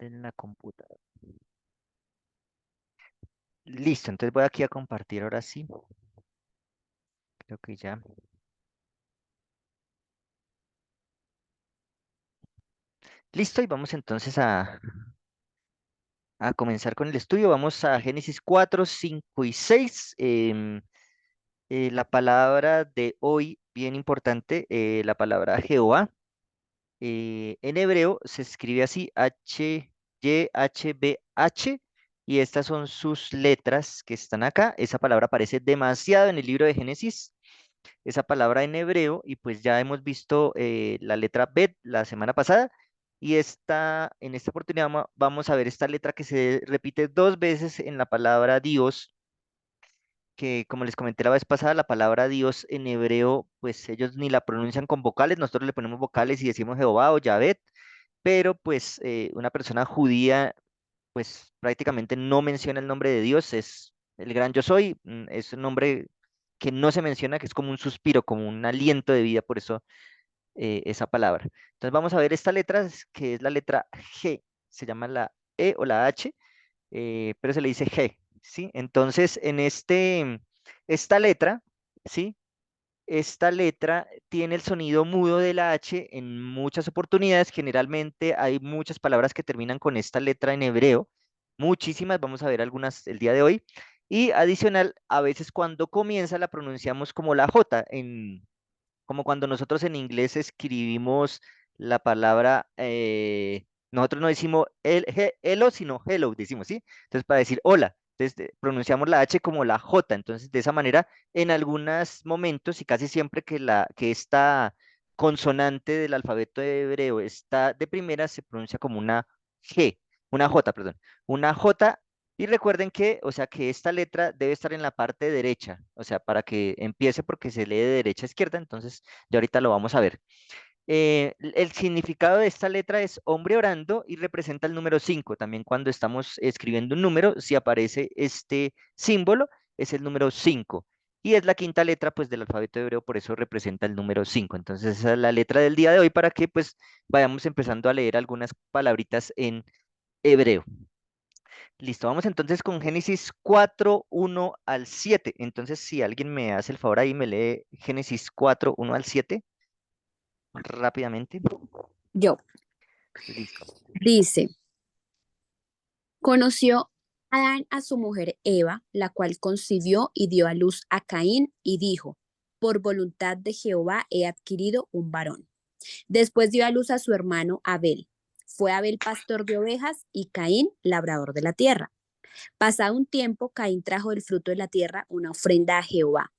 En la computadora. Listo, entonces voy aquí a compartir ahora sí. Creo que ya. Listo, y vamos entonces a comenzar con el estudio. Vamos a Génesis 4, 5 y 6. La palabra de hoy, bien importante, la palabra Jehová. En hebreo se escribe así, H-Y-H-B-H, y estas son sus letras que están acá. Esa palabra aparece demasiado en el libro de Génesis, esa palabra en hebreo, y pues ya hemos visto la letra Bet la semana pasada, y en esta oportunidad vamos a ver esta letra que se repite dos veces en la palabra Dios, que como les comenté la vez pasada, la palabra Dios en hebreo, pues ellos ni la pronuncian con vocales, nosotros le ponemos vocales y decimos Jehová o Yahvé, pero pues una persona judía pues prácticamente no menciona el nombre de Dios, es el gran yo soy, es un nombre que no se menciona, que es como un suspiro, como un aliento de vida, por eso esa palabra. Entonces vamos a ver esta letra, que es la letra G, se llama la E o la H, pero se le dice G, ¿sí? Entonces esta letra, ¿sí? Esta letra tiene el sonido mudo de la H en muchas oportunidades. Generalmente hay muchas palabras que terminan con esta letra en hebreo. Muchísimas, vamos a ver algunas el día de hoy. Y adicional, a veces cuando comienza la pronunciamos como la J, como cuando nosotros en inglés escribimos la palabra, nosotros no decimos hello, sino hello, decimos, ¿sí? Entonces, para decir hola, entonces pronunciamos la H como la J. Entonces, de esa manera, en algunos momentos y casi siempre que esta consonante del alfabeto hebreo está de primera, se pronuncia como una G, una J, perdón, una J. Y recuerden que, o sea, que esta letra debe estar en la parte derecha, o sea, para que empiece porque se lee de derecha a izquierda, entonces ya ahorita lo vamos a ver. El significado de esta letra es hombre orando y representa el número 5. También cuando estamos escribiendo un número, si aparece este símbolo, es el número 5. Y es la quinta letra pues del alfabeto hebreo, por eso representa el número 5. Entonces esa es la letra del día de hoy para que pues vayamos empezando a leer algunas palabritas en hebreo. Listo, vamos entonces con Génesis 4 1 al 7. Entonces, si alguien me hace el favor ahí, me lee Génesis 4 1 al 7 rápidamente. Yo. Listo. Dice, conoció Adán a su mujer Eva, la cual concibió y dio a luz a Caín y dijo, por voluntad de Jehová he adquirido un varón. Después dio a luz a su hermano Abel. Fue Abel pastor de ovejas y Caín labrador de la tierra. Pasado un tiempo, Caín trajo del fruto de la tierra una ofrenda a Jehová.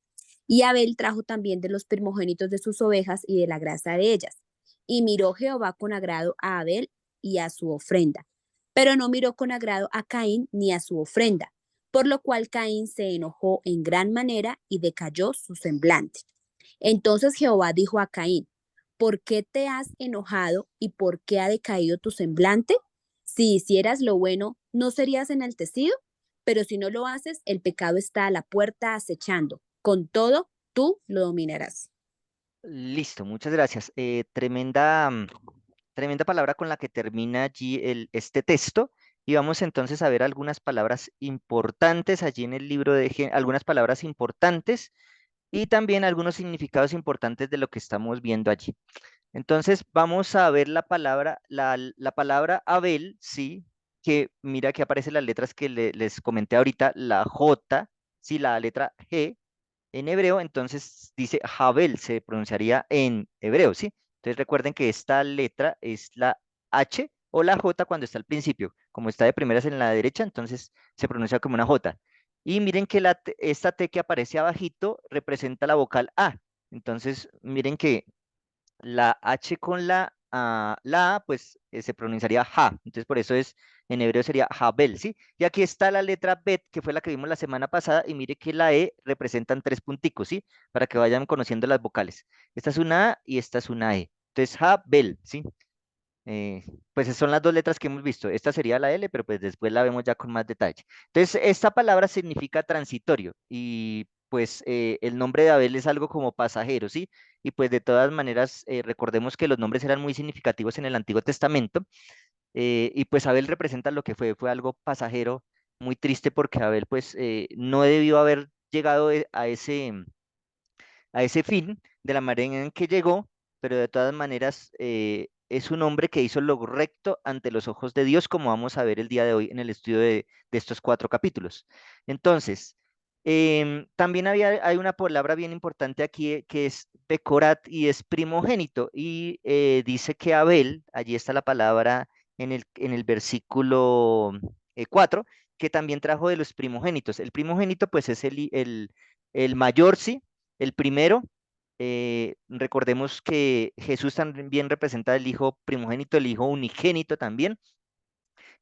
Y Abel trajo también de los primogénitos de sus ovejas y de la grasa de ellas. Y miró Jehová con agrado a Abel y a su ofrenda, pero no miró con agrado a Caín ni a su ofrenda, por lo cual Caín se enojó en gran manera y decayó su semblante. Entonces Jehová dijo a Caín, ¿por qué te has enojado y por qué ha decaído tu semblante? Si hicieras lo bueno, ¿no serías enaltecido? Pero si no lo haces, el pecado está a la puerta acechando. Con todo, tú lo dominarás. Listo, muchas gracias. Tremenda palabra con la que termina allí este texto. Y vamos entonces a ver algunas palabras importantes allí en el libro algunas palabras importantes y también algunos significados importantes de lo que estamos viendo allí. Entonces vamos a ver la palabra Abel, sí, que mira que aparecen las letras que les comenté ahorita, la J, sí, la letra G en hebreo, entonces dice Jabel, se pronunciaría en hebreo, ¿sí? Entonces recuerden que esta letra es la H o la J cuando está al principio. Como está de primeras en la derecha, entonces se pronuncia como una J. Y miren que esta T que aparece abajito representa la vocal A. Entonces miren que la H con la A, pues se pronunciaría ja. Entonces, por eso en hebreo sería Jabel, ¿sí? Y aquí está la letra Bet, que fue la que vimos la semana pasada, y mire que la E representan tres punticos, ¿sí? Para que vayan conociendo las vocales. Esta es una A y esta es una E. Entonces, Jabel, ¿sí? Eh, pues son las dos letras que hemos visto. Esta sería la L, pero pues después la vemos ya con más detalle. Entonces, esta palabra significa transitorio y pues el nombre de Abel es algo como pasajero, ¿sí? Y pues de todas maneras, recordemos que los nombres eran muy significativos en el Antiguo Testamento y pues Abel representa lo que fue algo pasajero, muy triste porque Abel pues no debió haber llegado a ese fin de la manera en que llegó, pero de todas maneras es un hombre que hizo lo recto ante los ojos de Dios, como vamos a ver el día de hoy en el estudio de estos 4 capítulos. Entonces, también hay una palabra bien importante aquí que es Becorat y es primogénito, y dice que Abel, allí está la palabra en el versículo 4, que también trajo de los primogénitos. El primogénito pues es el mayor, ¿sí? El primero, recordemos que Jesús también representa el hijo primogénito, el hijo unigénito también.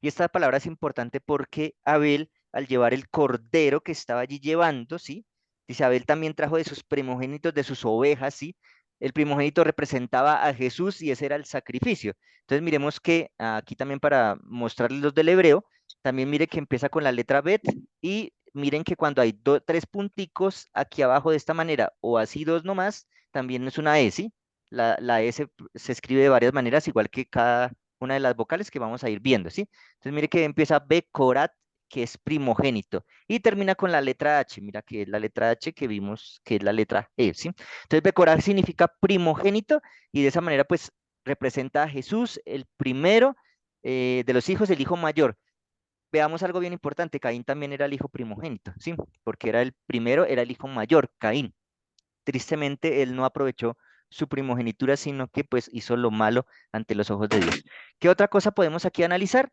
Y esta palabra es importante porque Abel, al llevar el cordero que estaba allí llevando, ¿sí? Dice, Abel también trajo de sus primogénitos, de sus ovejas, ¿sí? El primogénito representaba a Jesús y ese era el sacrificio. Entonces miremos que aquí también para mostrarles los del hebreo, también mire que empieza con la letra Bet y miren que cuando hay tres punticos aquí abajo de esta manera o así dos nomás, también es una S, ¿sí? La S se escribe de varias maneras, igual que cada una de las vocales que vamos a ir viendo, ¿sí? Entonces mire que empieza Becorat, que es primogénito, y termina con la letra H, mira que es la letra H que vimos que es la letra E, ¿sí? Entonces Becorat significa primogénito y de esa manera pues representa a Jesús, el primero de los hijos, el hijo mayor. Veamos algo bien importante, Caín también era el hijo primogénito, ¿sí? Porque era el primero, era el hijo mayor, Caín. Tristemente, él no aprovechó su primogenitura, sino que pues hizo lo malo ante los ojos de Dios. ¿Qué otra cosa podemos aquí analizar?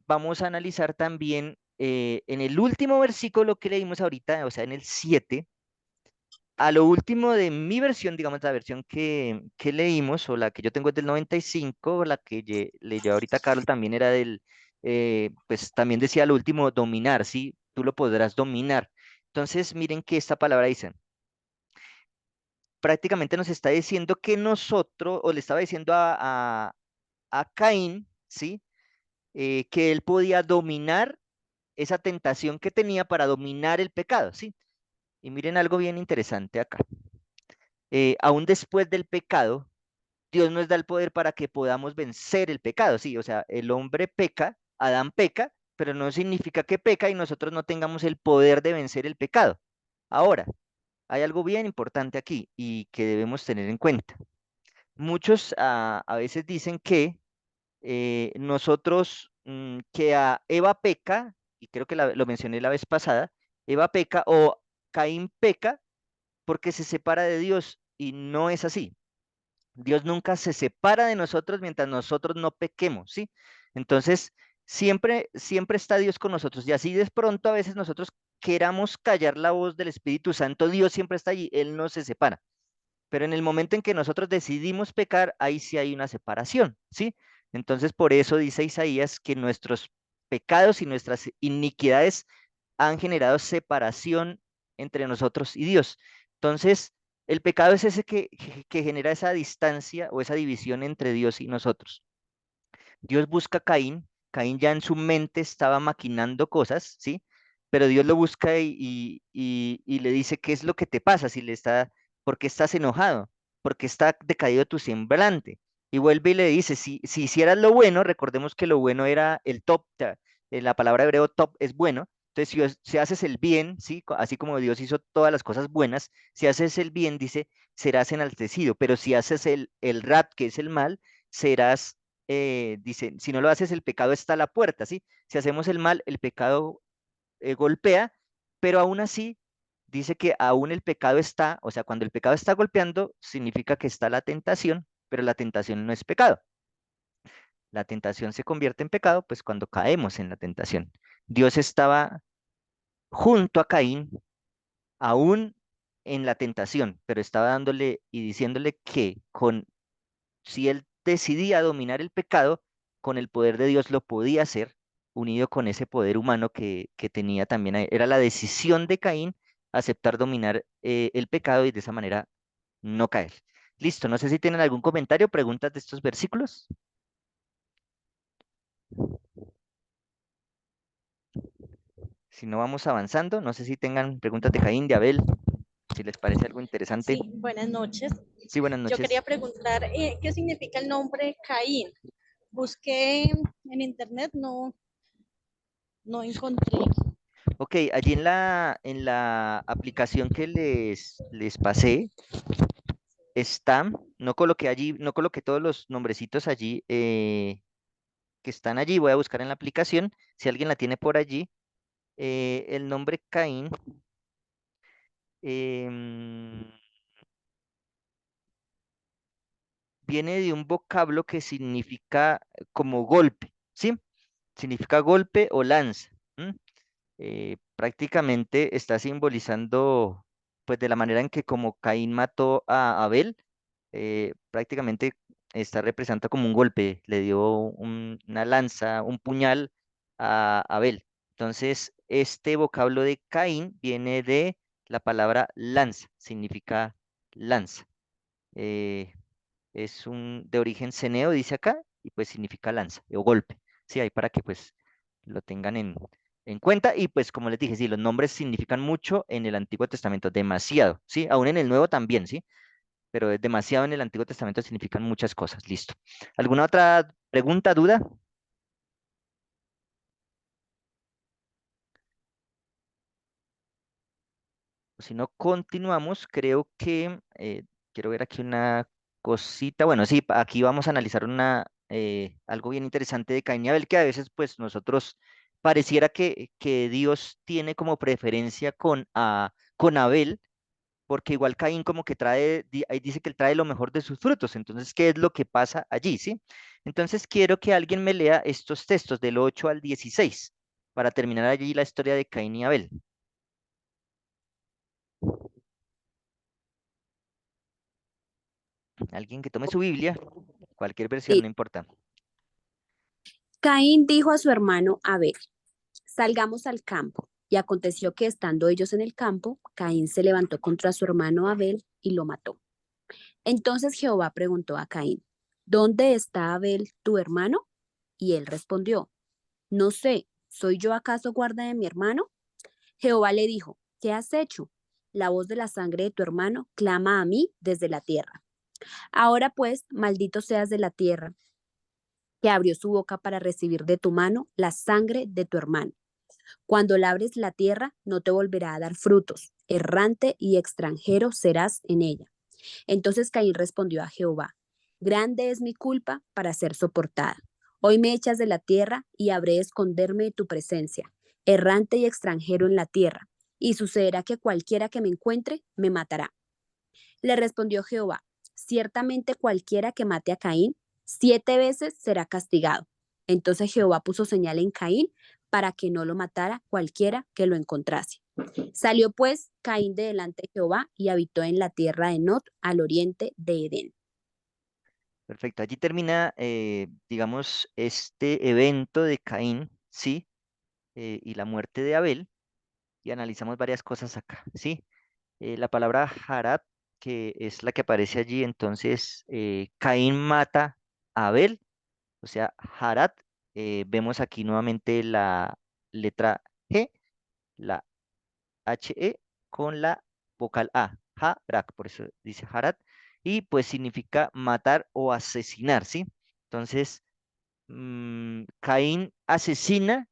Vamos a analizar también en el último versículo que leímos ahorita, o sea, en el 7, a lo último de mi versión, digamos, la versión que leímos, o la que yo tengo es del 95, o la que leyó ahorita Carol también era pues también decía lo último, dominar, ¿sí? Tú lo podrás dominar. Entonces, miren que esta palabra dice, prácticamente nos está diciendo que nosotros, o le estaba diciendo a Caín, ¿sí? Que él podía dominar esa tentación que tenía para dominar el pecado, ¿sí? Y miren algo bien interesante acá. Aún después del pecado, Dios nos da el poder para que podamos vencer el pecado, ¿sí? O sea, el hombre peca, Adán peca, pero no significa que peca y nosotros no tengamos el poder de vencer el pecado. Ahora, hay algo bien importante aquí y que debemos tener en cuenta. Muchos a veces dicen que nosotros, que a Eva peca, y creo que lo mencioné la vez pasada, Eva peca o Caín peca porque se separa de Dios y no es así. Dios nunca se separa de nosotros mientras nosotros no pequemos, ¿sí? Entonces, siempre está Dios con nosotros y así de pronto a veces nosotros queramos callar la voz del Espíritu Santo, Dios siempre está allí, Él no se separa. Pero en el momento en que nosotros decidimos pecar, ahí sí hay una separación, ¿sí? Entonces, por eso dice Isaías que nuestros pecados y nuestras iniquidades han generado separación entre nosotros y Dios. Entonces, el pecado es ese que genera esa distancia o esa división entre Dios y nosotros. Dios busca a Caín, Caín ya en su mente estaba maquinando cosas, ¿sí? Pero Dios lo busca y le dice, ¿qué es lo que te pasa? Si le está, ¿por qué estás enojado? ¿Por qué está decaído tu semblante? Y vuelve y le dice, si hicieras lo bueno, recordemos que lo bueno era el top, o sea, la palabra hebreo top es bueno. Entonces, si haces el bien, ¿sí? Así como Dios hizo todas las cosas buenas, si haces el bien, dice, serás enaltecido, pero si haces el rap, que es el mal, serás dice, si no lo haces, el pecado está a la puerta, ¿sí? Si hacemos el mal, el pecado golpea, pero aún así dice que aún el pecado está, o sea, cuando el pecado está golpeando, significa que está la tentación, pero la tentación no es pecado. La tentación se convierte en pecado, pues cuando caemos en la tentación. Dios estaba junto a Caín, aún en la tentación, pero estaba dándole y diciéndole que si él decidía dominar el pecado, con el poder de Dios lo podía hacer, unido con ese poder humano que tenía también. Era la decisión de Caín aceptar dominar el pecado y de esa manera no caer. Listo, no sé si tienen algún comentario, preguntas de estos versículos. Si no vamos avanzando, no sé si tengan preguntas de Caín, de Abel, si les parece algo interesante. Sí, buenas noches. Sí, buenas Yo quería noches. preguntar, ¿qué significa el nombre Caín? Busqué en internet, no encontré. Ok, allí en la aplicación que les pasé está, no coloqué allí, no coloqué todos los nombrecitos allí que están allí, voy a buscar en la aplicación, si alguien la tiene por allí, el nombre Caín, em, viene de un vocablo que significa como golpe, ¿sí? Significa golpe o lanza. ¿M? Prácticamente está simbolizando, pues de la manera en que como Caín mató a Abel, prácticamente está representando como un golpe, le dio una lanza, un puñal a Abel. Entonces, este vocablo de Caín viene de la palabra lanza, significa lanza. Eh, es de origen ceneo, dice acá, y pues significa lanza o golpe. Sí, ahí para que pues lo tengan en cuenta. Y pues como les dije, sí, los nombres significan mucho en el Antiguo Testamento, demasiado, ¿sí? Aún en el Nuevo también, ¿sí? Pero es demasiado en el Antiguo Testamento significan muchas cosas. Listo. ¿Alguna otra pregunta, duda? Si no, continuamos. Creo que quiero ver aquí una cosita. Bueno, sí, aquí vamos a analizar algo bien interesante de Caín y Abel, que a veces pues nosotros pareciera que Dios tiene como preferencia con Abel, porque igual Caín como que ahí dice que él trae lo mejor de sus frutos. Entonces, ¿qué es lo que pasa allí, sí? Entonces, quiero que alguien me lea estos textos del 8 al 16 para terminar allí la historia de Caín y Abel. Alguien que tome su Biblia, cualquier versión, Sí. no importa. Caín dijo a su hermano Abel, salgamos al campo. Y aconteció que estando ellos en el campo, Caín se levantó contra su hermano Abel y lo mató. Entonces Jehová preguntó a Caín, ¿dónde está Abel, tu hermano? Y él respondió, no sé, ¿soy yo acaso guarda de mi hermano? Jehová le dijo, ¿qué has hecho? La voz de la sangre de tu hermano clama a mí desde la tierra. Ahora pues, maldito seas de la tierra, que abrió su boca para recibir de tu mano la sangre de tu hermano. Cuando labres la tierra, no te volverá a dar frutos. Errante y extranjero serás en ella. Entonces Caín respondió a Jehová, grande es mi culpa para ser soportada. Hoy me echas de la tierra y habré de esconderme de tu presencia, errante y extranjero en la tierra, y sucederá que cualquiera que me encuentre me matará. Le respondió Jehová, ciertamente cualquiera que mate a Caín, 7 veces será castigado. Entonces Jehová puso señal en Caín para que no lo matara cualquiera que lo encontrase. Salió pues Caín de delante de Jehová y habitó en la tierra de Nod, al oriente de Edén. Perfecto. Allí termina, digamos, este evento de Caín, ¿sí? Y la muerte de Abel, y analizamos varias cosas acá, ¿sí? La palabra Harat, que es la que aparece allí, entonces, Caín mata a Abel, o sea, Harat, vemos aquí nuevamente la letra G, la HE con la vocal A, Harak, por eso dice Harat, y pues significa matar o asesinar, ¿sí? Entonces, Caín asesina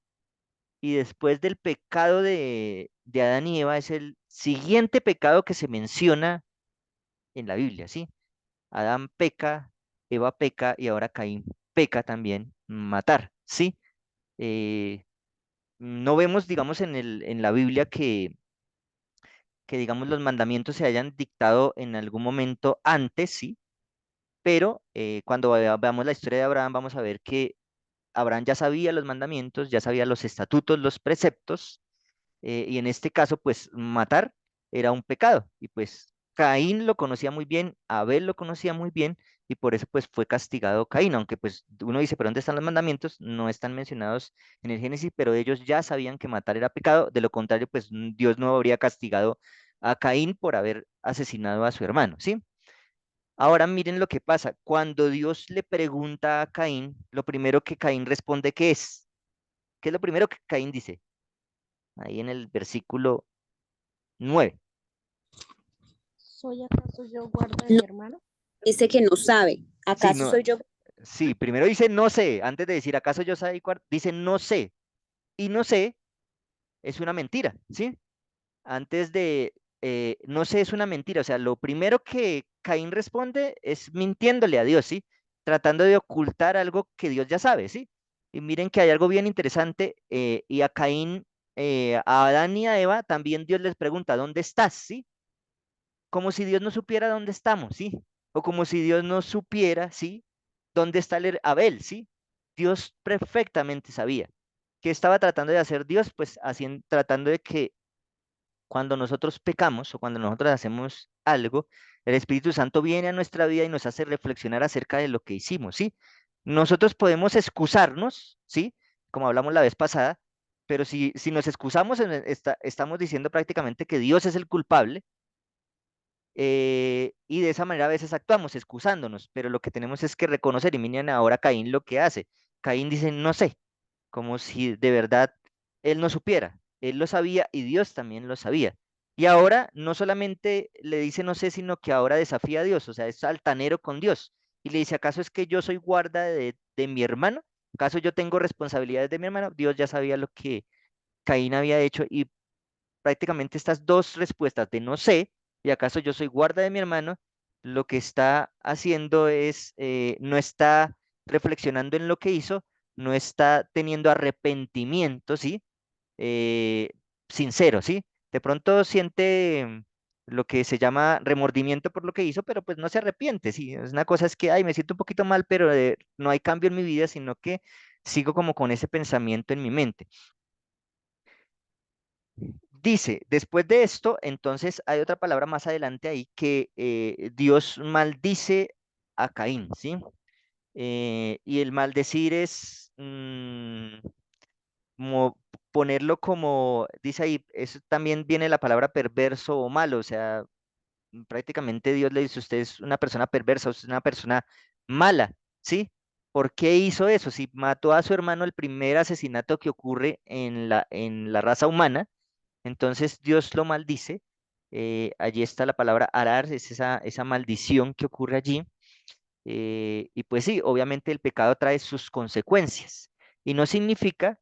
y después del pecado de Adán y Eva es el siguiente pecado que se menciona en la Biblia, ¿sí? Adán peca, Eva peca y ahora Caín peca también, matar, ¿sí? Eh, no vemos, digamos, en la Biblia que digamos, los mandamientos se hayan dictado en algún momento antes, sí, pero cuando veamos la historia de Abraham, vamos a ver que Abraham ya sabía los mandamientos, ya sabía los estatutos, los preceptos, y en este caso, pues matar era un pecado, y pues Caín lo conocía muy bien, Abel lo conocía muy bien, y por eso pues fue castigado Caín, aunque pues uno dice, pero ¿dónde están los mandamientos? No están mencionados en el Génesis, pero ellos ya sabían que matar era pecado, de lo contrario, pues Dios no habría castigado a Caín por haber asesinado a su hermano, ¿sí? Ahora miren lo que pasa. Cuando Dios le pregunta a Caín, lo primero que Caín responde, ¿qué es? ¿Qué es lo primero que Caín dice? Ahí en el versículo 9. ¿Soy acaso yo guarda de No, mi hermano? dice que no sabe. Sí, ¿Acaso no, soy yo? Sí, primero dice no sé, antes de decir acaso yo soy dice no sé. Y no sé es una mentira, ¿sí? Antes de no sé es una mentira. O sea, lo primero que Caín responde es mintiéndole a Dios, ¿sí? Tratando de ocultar algo que Dios ya sabe, ¿sí? Y miren que hay algo bien interesante. Y a Caín, a Adán y a Eva también Dios les pregunta, ¿dónde estás? ¿Sí? Como si Dios no supiera dónde estamos, ¿sí? O como si Dios no supiera, ¿sí? ¿Dónde está Abel? ¿Sí? Dios perfectamente sabía. ¿Qué estaba tratando de hacer Dios? Pues tratando de que cuando nosotros pecamos o cuando nosotros hacemos algo, el Espíritu Santo viene a nuestra vida y nos hace reflexionar acerca de lo que hicimos, ¿sí? Nosotros podemos excusarnos, ¿sí? Como hablamos la vez pasada, pero si nos excusamos, estamos diciendo prácticamente que Dios es el culpable, y de esa manera a veces actuamos excusándonos, pero lo que tenemos es que reconocer, y miren ahora Caín lo que hace. Caín dice, no sé, como si de verdad él no supiera. Él lo sabía y Dios también lo sabía. Y ahora no solamente le dice no sé, sino que ahora desafía a Dios, o sea, es altanero con Dios. Y le dice, ¿acaso es que yo soy guarda de mi hermano? ¿Acaso yo tengo responsabilidades de mi hermano? Dios ya sabía lo que Caín había hecho y prácticamente estas dos respuestas de no sé y acaso yo soy guarda de mi hermano, lo que está haciendo es, no está reflexionando en lo que hizo, no está teniendo arrepentimiento, ¿sí? Eh, sincero, ¿sí? De pronto siente lo que se llama remordimiento por lo que hizo, pero pues no se arrepiente, ¿sí? Es una cosa es que, ay, me siento un poquito mal, pero no hay cambio en mi vida, sino que sigo como con ese pensamiento en mi mente. Dice, después de esto, entonces hay otra palabra más adelante ahí que Dios maldice a Caín, ¿sí? Y el maldecir es como ponerlo como, dice ahí, eso también viene la palabra perverso o malo, o sea, prácticamente Dios le dice, usted es una persona perversa, usted es una persona mala, ¿sí? ¿Por qué hizo eso? Si mató a su hermano, el primer asesinato que ocurre en la raza humana, entonces Dios lo maldice. Allí está la palabra arar, es esa maldición que ocurre allí. Y pues sí, obviamente el pecado trae sus consecuencias. Y no significa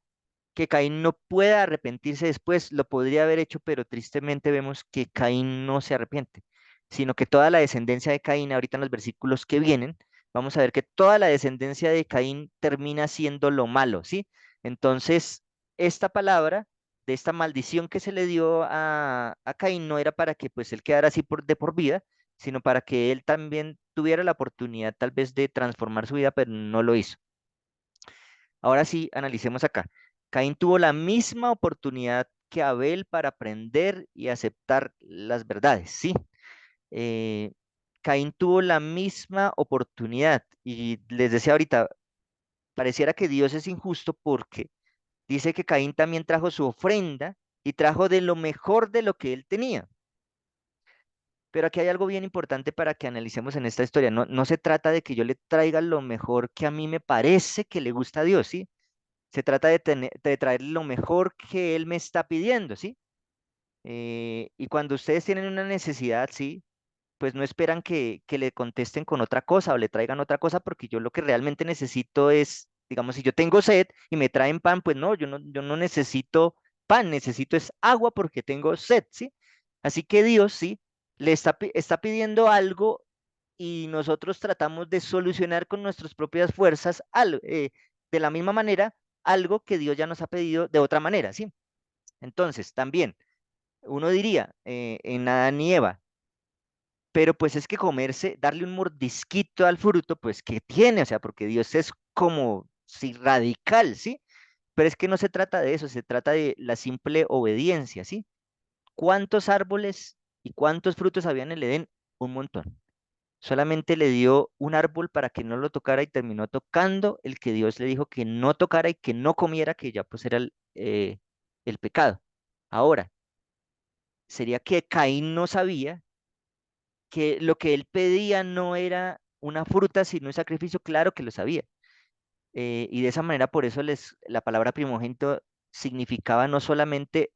que Caín no pueda arrepentirse después, lo podría haber hecho, pero tristemente vemos que Caín no se arrepiente, sino que toda la descendencia de Caín, ahorita en los versículos que vienen, vamos a ver que toda la descendencia de Caín termina siendo lo malo, ¿sí? Entonces, esta palabra de esta maldición que se le dio a Caín no era para que pues él quedara así de por vida, sino para que él también tuviera la oportunidad tal vez de transformar su vida, pero no lo hizo. Ahora sí, analicemos acá. Caín tuvo la misma oportunidad que Abel para aprender y aceptar las verdades, ¿sí? Eh, Caín tuvo la misma oportunidad y les decía ahorita, pareciera que Dios es injusto porque dice que Caín también trajo su ofrenda y trajo de lo mejor de lo que él tenía. Pero aquí hay algo bien importante para que analicemos en esta historia. No se trata de que yo le traiga lo mejor que a mí me parece que le gusta a Dios, ¿sí? Se trata de traer lo mejor que Él me está pidiendo, ¿sí? Y cuando ustedes tienen una necesidad, ¿sí? Pues no esperan que le contesten con otra cosa o le traigan otra cosa, porque yo lo que realmente necesito es, digamos, si yo tengo sed y me traen pan, pues no, yo no necesito pan, necesito es agua porque tengo sed, ¿sí? Así que Dios, ¿sí? Está pidiendo algo y nosotros tratamos de solucionar con nuestras propias fuerzas de la misma manera algo que Dios ya nos ha pedido de otra manera, ¿sí? Entonces, también, uno diría, en Adán y Eva, pero pues es que comerse, darle un mordisquito al fruto, pues ¿qué tiene? O sea, porque Dios es como, sí, radical, ¿sí? Pero es que no se trata de eso, se trata de la simple obediencia, ¿sí? ¿Cuántos árboles y cuántos frutos había en el Edén? Un montón. Solamente le dio un árbol para que no lo tocara y terminó tocando el que Dios le dijo que no tocara y que no comiera, que ya pues era el pecado. Ahora, sería que Caín no sabía que lo que él pedía no era una fruta, sino un sacrificio, claro que lo sabía. Y de esa manera, por eso la palabra primogénito significaba no solamente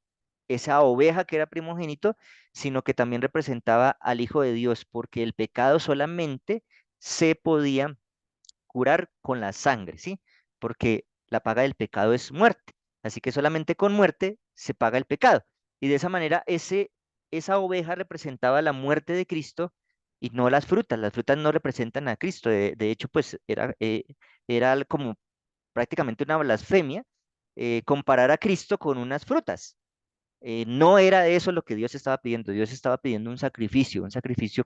esa oveja que era primogénito, sino que también representaba al Hijo de Dios, porque el pecado solamente se podía curar con la sangre, ¿sí? Porque la paga del pecado es muerte. Así que solamente con muerte se paga el pecado. Y de esa manera esa oveja representaba la muerte de Cristo y no las frutas. Las frutas no representan a Cristo. De hecho, pues era como prácticamente una blasfemia comparar a Cristo con unas frutas. No era de eso lo que Dios estaba pidiendo. Dios estaba pidiendo un sacrificio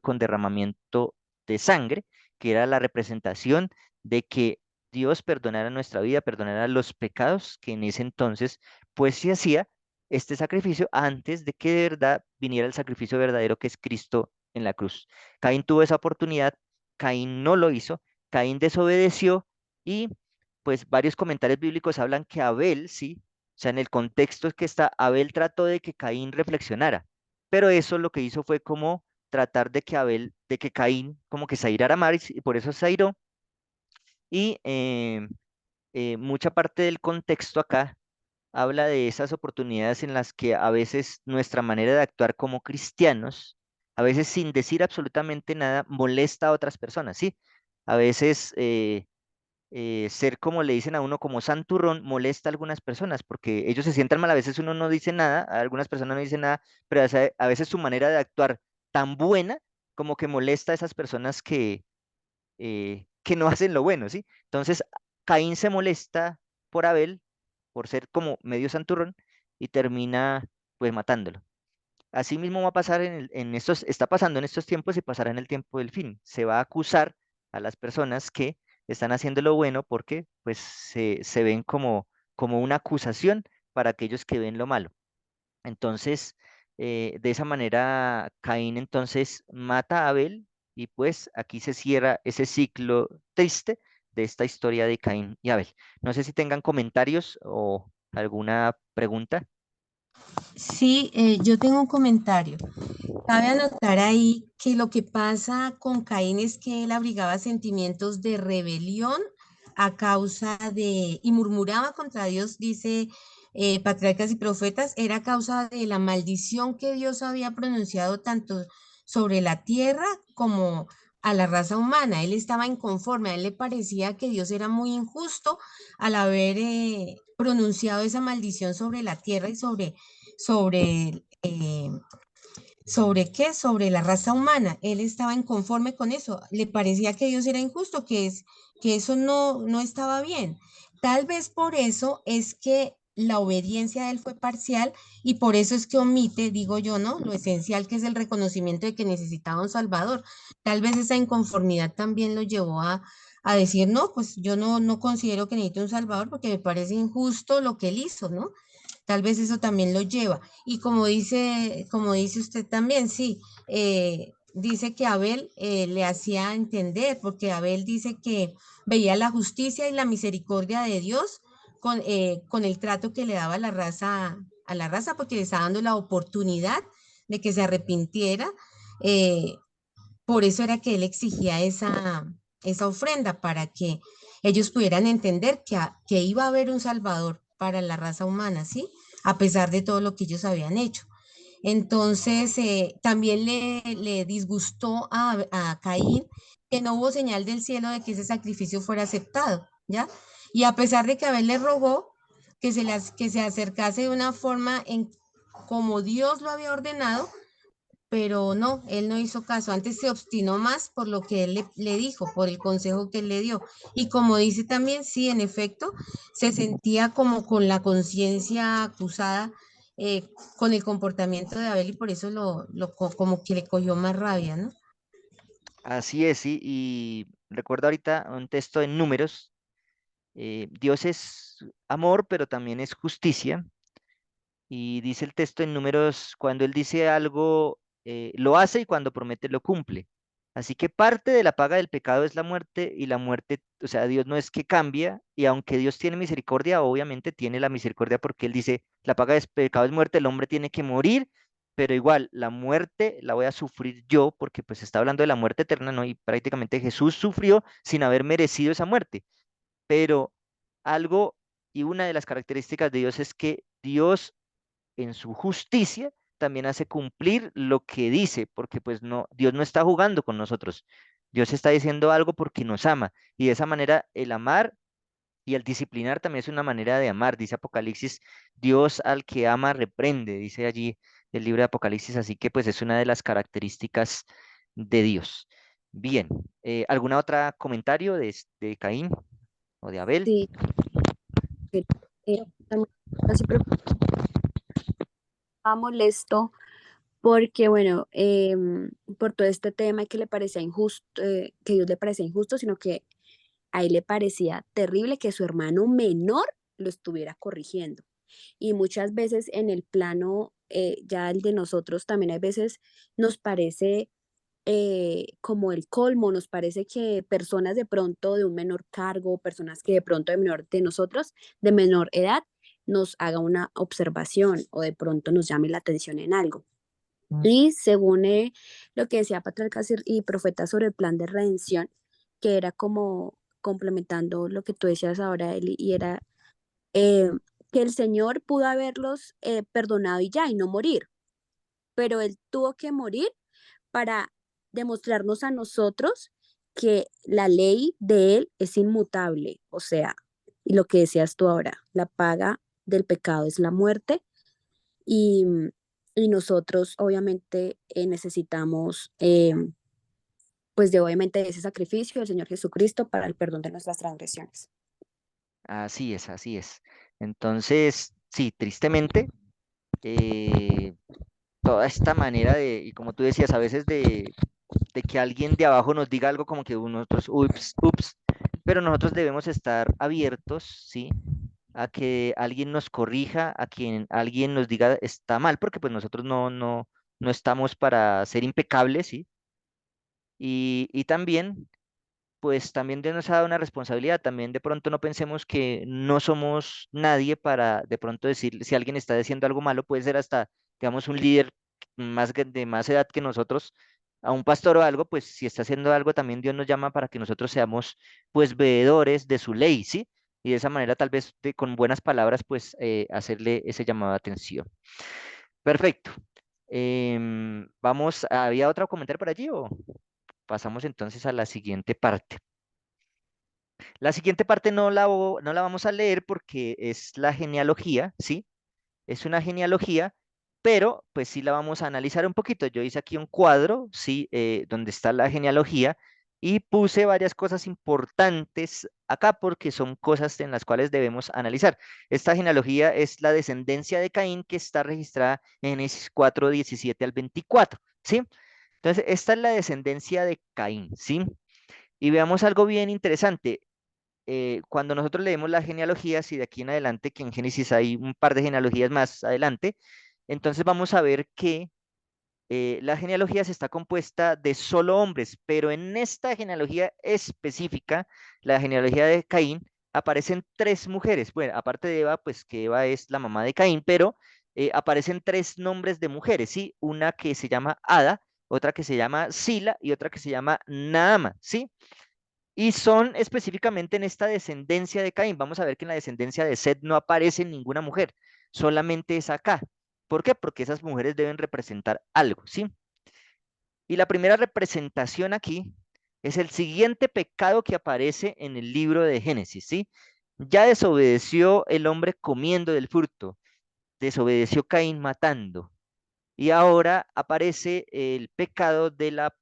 con derramamiento de sangre, que era la representación de que Dios perdonara nuestra vida, perdonara los pecados que en ese entonces pues se hacía este sacrificio antes de que de verdad viniera el sacrificio verdadero que es Cristo en la cruz. Caín tuvo esa oportunidad, Caín no lo hizo, Caín desobedeció y pues varios comentarios bíblicos hablan que Abel, sí, o sea, en el contexto es que está, Abel trató de que Caín reflexionara, pero eso lo que hizo fue como tratar de que Caín como que se airara más y por eso se airó. Y mucha parte del contexto acá habla de esas oportunidades en las que a veces nuestra manera de actuar como cristianos, a veces sin decir absolutamente nada, molesta a otras personas, ¿sí? A veces ser como le dicen a uno como santurrón molesta a algunas personas porque ellos se sientan mal, a veces uno no dice nada, a algunas personas no dicen nada, pero a veces su manera de actuar tan buena como que molesta a esas personas que no hacen lo bueno, ¿sí? Entonces, Caín se molesta por Abel, por ser como medio santurrón, y termina pues matándolo. Así mismo va a pasar está pasando en estos tiempos y pasará en el tiempo del fin. Se va a acusar a las personas que están haciendo lo bueno porque pues se ven como una acusación para aquellos que ven lo malo. Entonces, de esa manera, Caín entonces mata a Abel y pues aquí se cierra ese ciclo triste de esta historia de Caín y Abel. No sé si tengan comentarios o alguna pregunta. Sí, yo tengo un comentario. Cabe anotar ahí que lo que pasa con Caín es que él abrigaba sentimientos de rebelión a causa y murmuraba contra Dios, dice Patriarcas y Profetas, era a causa de la maldición que Dios había pronunciado tanto sobre la tierra como a la raza humana. Él estaba inconforme, a él le parecía que Dios era muy injusto al haber pronunciado esa maldición sobre la tierra y sobre ¿sobre qué? Sobre la raza humana. Él estaba inconforme con eso. Le parecía que Dios era injusto, que eso no estaba bien. Tal vez por eso es que la obediencia de él fue parcial y por eso es que omite, digo yo, ¿no? Lo esencial que es el reconocimiento de que necesitaba un Salvador. Tal vez esa inconformidad también lo llevó a decir, no, pues yo no considero que necesite un Salvador porque me parece injusto lo que él hizo, ¿no? Tal vez eso también lo lleva. Y como dice usted también, sí, dice que Abel le hacía entender, porque Abel dice que veía la justicia y la misericordia de Dios con el trato que le daba a la raza, porque le estaba dando la oportunidad de que se arrepintiera. eh, por eso era que él exigía esa ofrenda, para que ellos pudieran entender que iba a haber un Salvador para la raza humana, ¿sí? A pesar de todo lo que ellos habían hecho. Entonces, también le disgustó a Caín que no hubo señal del cielo de que ese sacrificio fuera aceptado, ¿ya? Y a pesar de que Abel le rogó que se acercase de una forma en como Dios lo había ordenado, pero no, él no hizo caso. Antes se obstinó más por lo que él le dijo, por el consejo que él le dio. Y como dice también, sí, en efecto, se sentía como con la conciencia acusada con el comportamiento de Abel y por eso como que le cogió más rabia, ¿no? Así es, sí, y recuerdo ahorita un texto en Números. Dios es amor, pero también es justicia. Y dice el texto en Números, cuando Él dice algo, lo hace y cuando promete, lo cumple. Así que parte de la paga del pecado es la muerte y la muerte, o sea, Dios no es que cambia y aunque Dios tiene misericordia, obviamente tiene la misericordia porque Él dice, la paga del pecado es muerte, el hombre tiene que morir, pero igual la muerte la voy a sufrir yo porque pues está hablando de la muerte eterna, ¿no? Y prácticamente Jesús sufrió sin haber merecido esa muerte. Pero algo y una de las características de Dios es que Dios en su justicia también hace cumplir lo que dice, porque pues no, Dios no está jugando con nosotros. Dios está diciendo algo porque nos ama. Y de esa manera el amar y el disciplinar también es una manera de amar. Dice Apocalipsis, Dios al que ama reprende, dice allí el libro de Apocalipsis. Así que pues es una de las características de Dios. Bien, ¿alguna otra comentario de Caín o de Abel? Sí, que, Yo, también así molesto porque, bueno, por todo este tema que le parecía injusto, que Dios le parecía injusto, sino que a él le parecía terrible que su hermano menor lo estuviera corrigiendo. Y muchas veces en el plano, ya el de nosotros, también hay veces nos parece como el colmo, nos parece que personas de pronto de un menor cargo, personas que de pronto de menor de nosotros, de menor edad, nos haga una observación o de pronto nos llame la atención en algo. Y según lo que decía Patriarcas y Profetas sobre el plan de redención, que era como complementando lo que tú decías ahora, Eli, y era eh, que el Señor pudo haberlos perdonado y ya, y no morir, pero Él tuvo que morir para demostrarnos a nosotros que la ley de Él es inmutable, o sea, y lo que decías tú ahora, la paga del pecado es la muerte y, y nosotros obviamente necesitamos pues de obviamente ese sacrificio del Señor Jesucristo para el perdón de nuestras transgresiones. Así es, así es. Entonces, sí, tristemente, eh, toda esta manera y como tú decías, a veces de que alguien de abajo nos diga algo como que nosotros, ups, ups, pero nosotros debemos estar abiertos, ¿sí? A que alguien nos corrija, a quien alguien nos diga está mal, porque pues nosotros no estamos para ser impecables, ¿sí? Y también, pues también Dios nos ha dado una responsabilidad, también de pronto no pensemos que no somos nadie para de pronto decir, si alguien está diciendo algo malo, puede ser hasta, digamos, un líder de más edad que nosotros, a un pastor o algo, pues si está haciendo algo, también Dios nos llama para que nosotros seamos, pues, veedores de su ley, ¿sí? Y de esa manera, tal vez con buenas palabras, pues, hacerle ese llamado de atención. Perfecto. ¿Había otro comentario por allí o pasamos entonces a la siguiente parte? La siguiente parte no la vamos a leer porque es la genealogía, ¿sí? Es una genealogía, pero pues sí la vamos a analizar un poquito. Yo hice aquí un cuadro, ¿sí? Donde está la genealogía y puse varias cosas importantes acá porque son cosas en las cuales debemos analizar. Esta genealogía es la descendencia de Caín que está registrada en Génesis 4, 17 al 24, ¿sí? Entonces, esta es la descendencia de Caín, ¿sí? Y veamos algo bien interesante. Cuando nosotros leemos las genealogías y de aquí en adelante, que en Génesis hay un par de genealogías más adelante, entonces vamos a ver que la genealogía se está compuesta de solo hombres, pero en esta genealogía específica, la genealogía de Caín, aparecen tres mujeres. Bueno, aparte de Eva, pues que Eva es la mamá de Caín, pero aparecen tres nombres de mujeres, ¿sí? Una que se llama Ada, otra que se llama Sila y otra que se llama Naama, ¿sí? Y son específicamente en esta descendencia de Caín. Vamos a ver que en la descendencia de Seth no aparece ninguna mujer, solamente es acá. ¿Por qué? Porque esas mujeres deben representar algo, ¿sí? Y la primera representación aquí es el siguiente pecado que aparece en el libro de Génesis, ¿sí? Ya desobedeció el hombre comiendo del fruto, desobedeció Caín matando. Y ahora aparece el pecado de la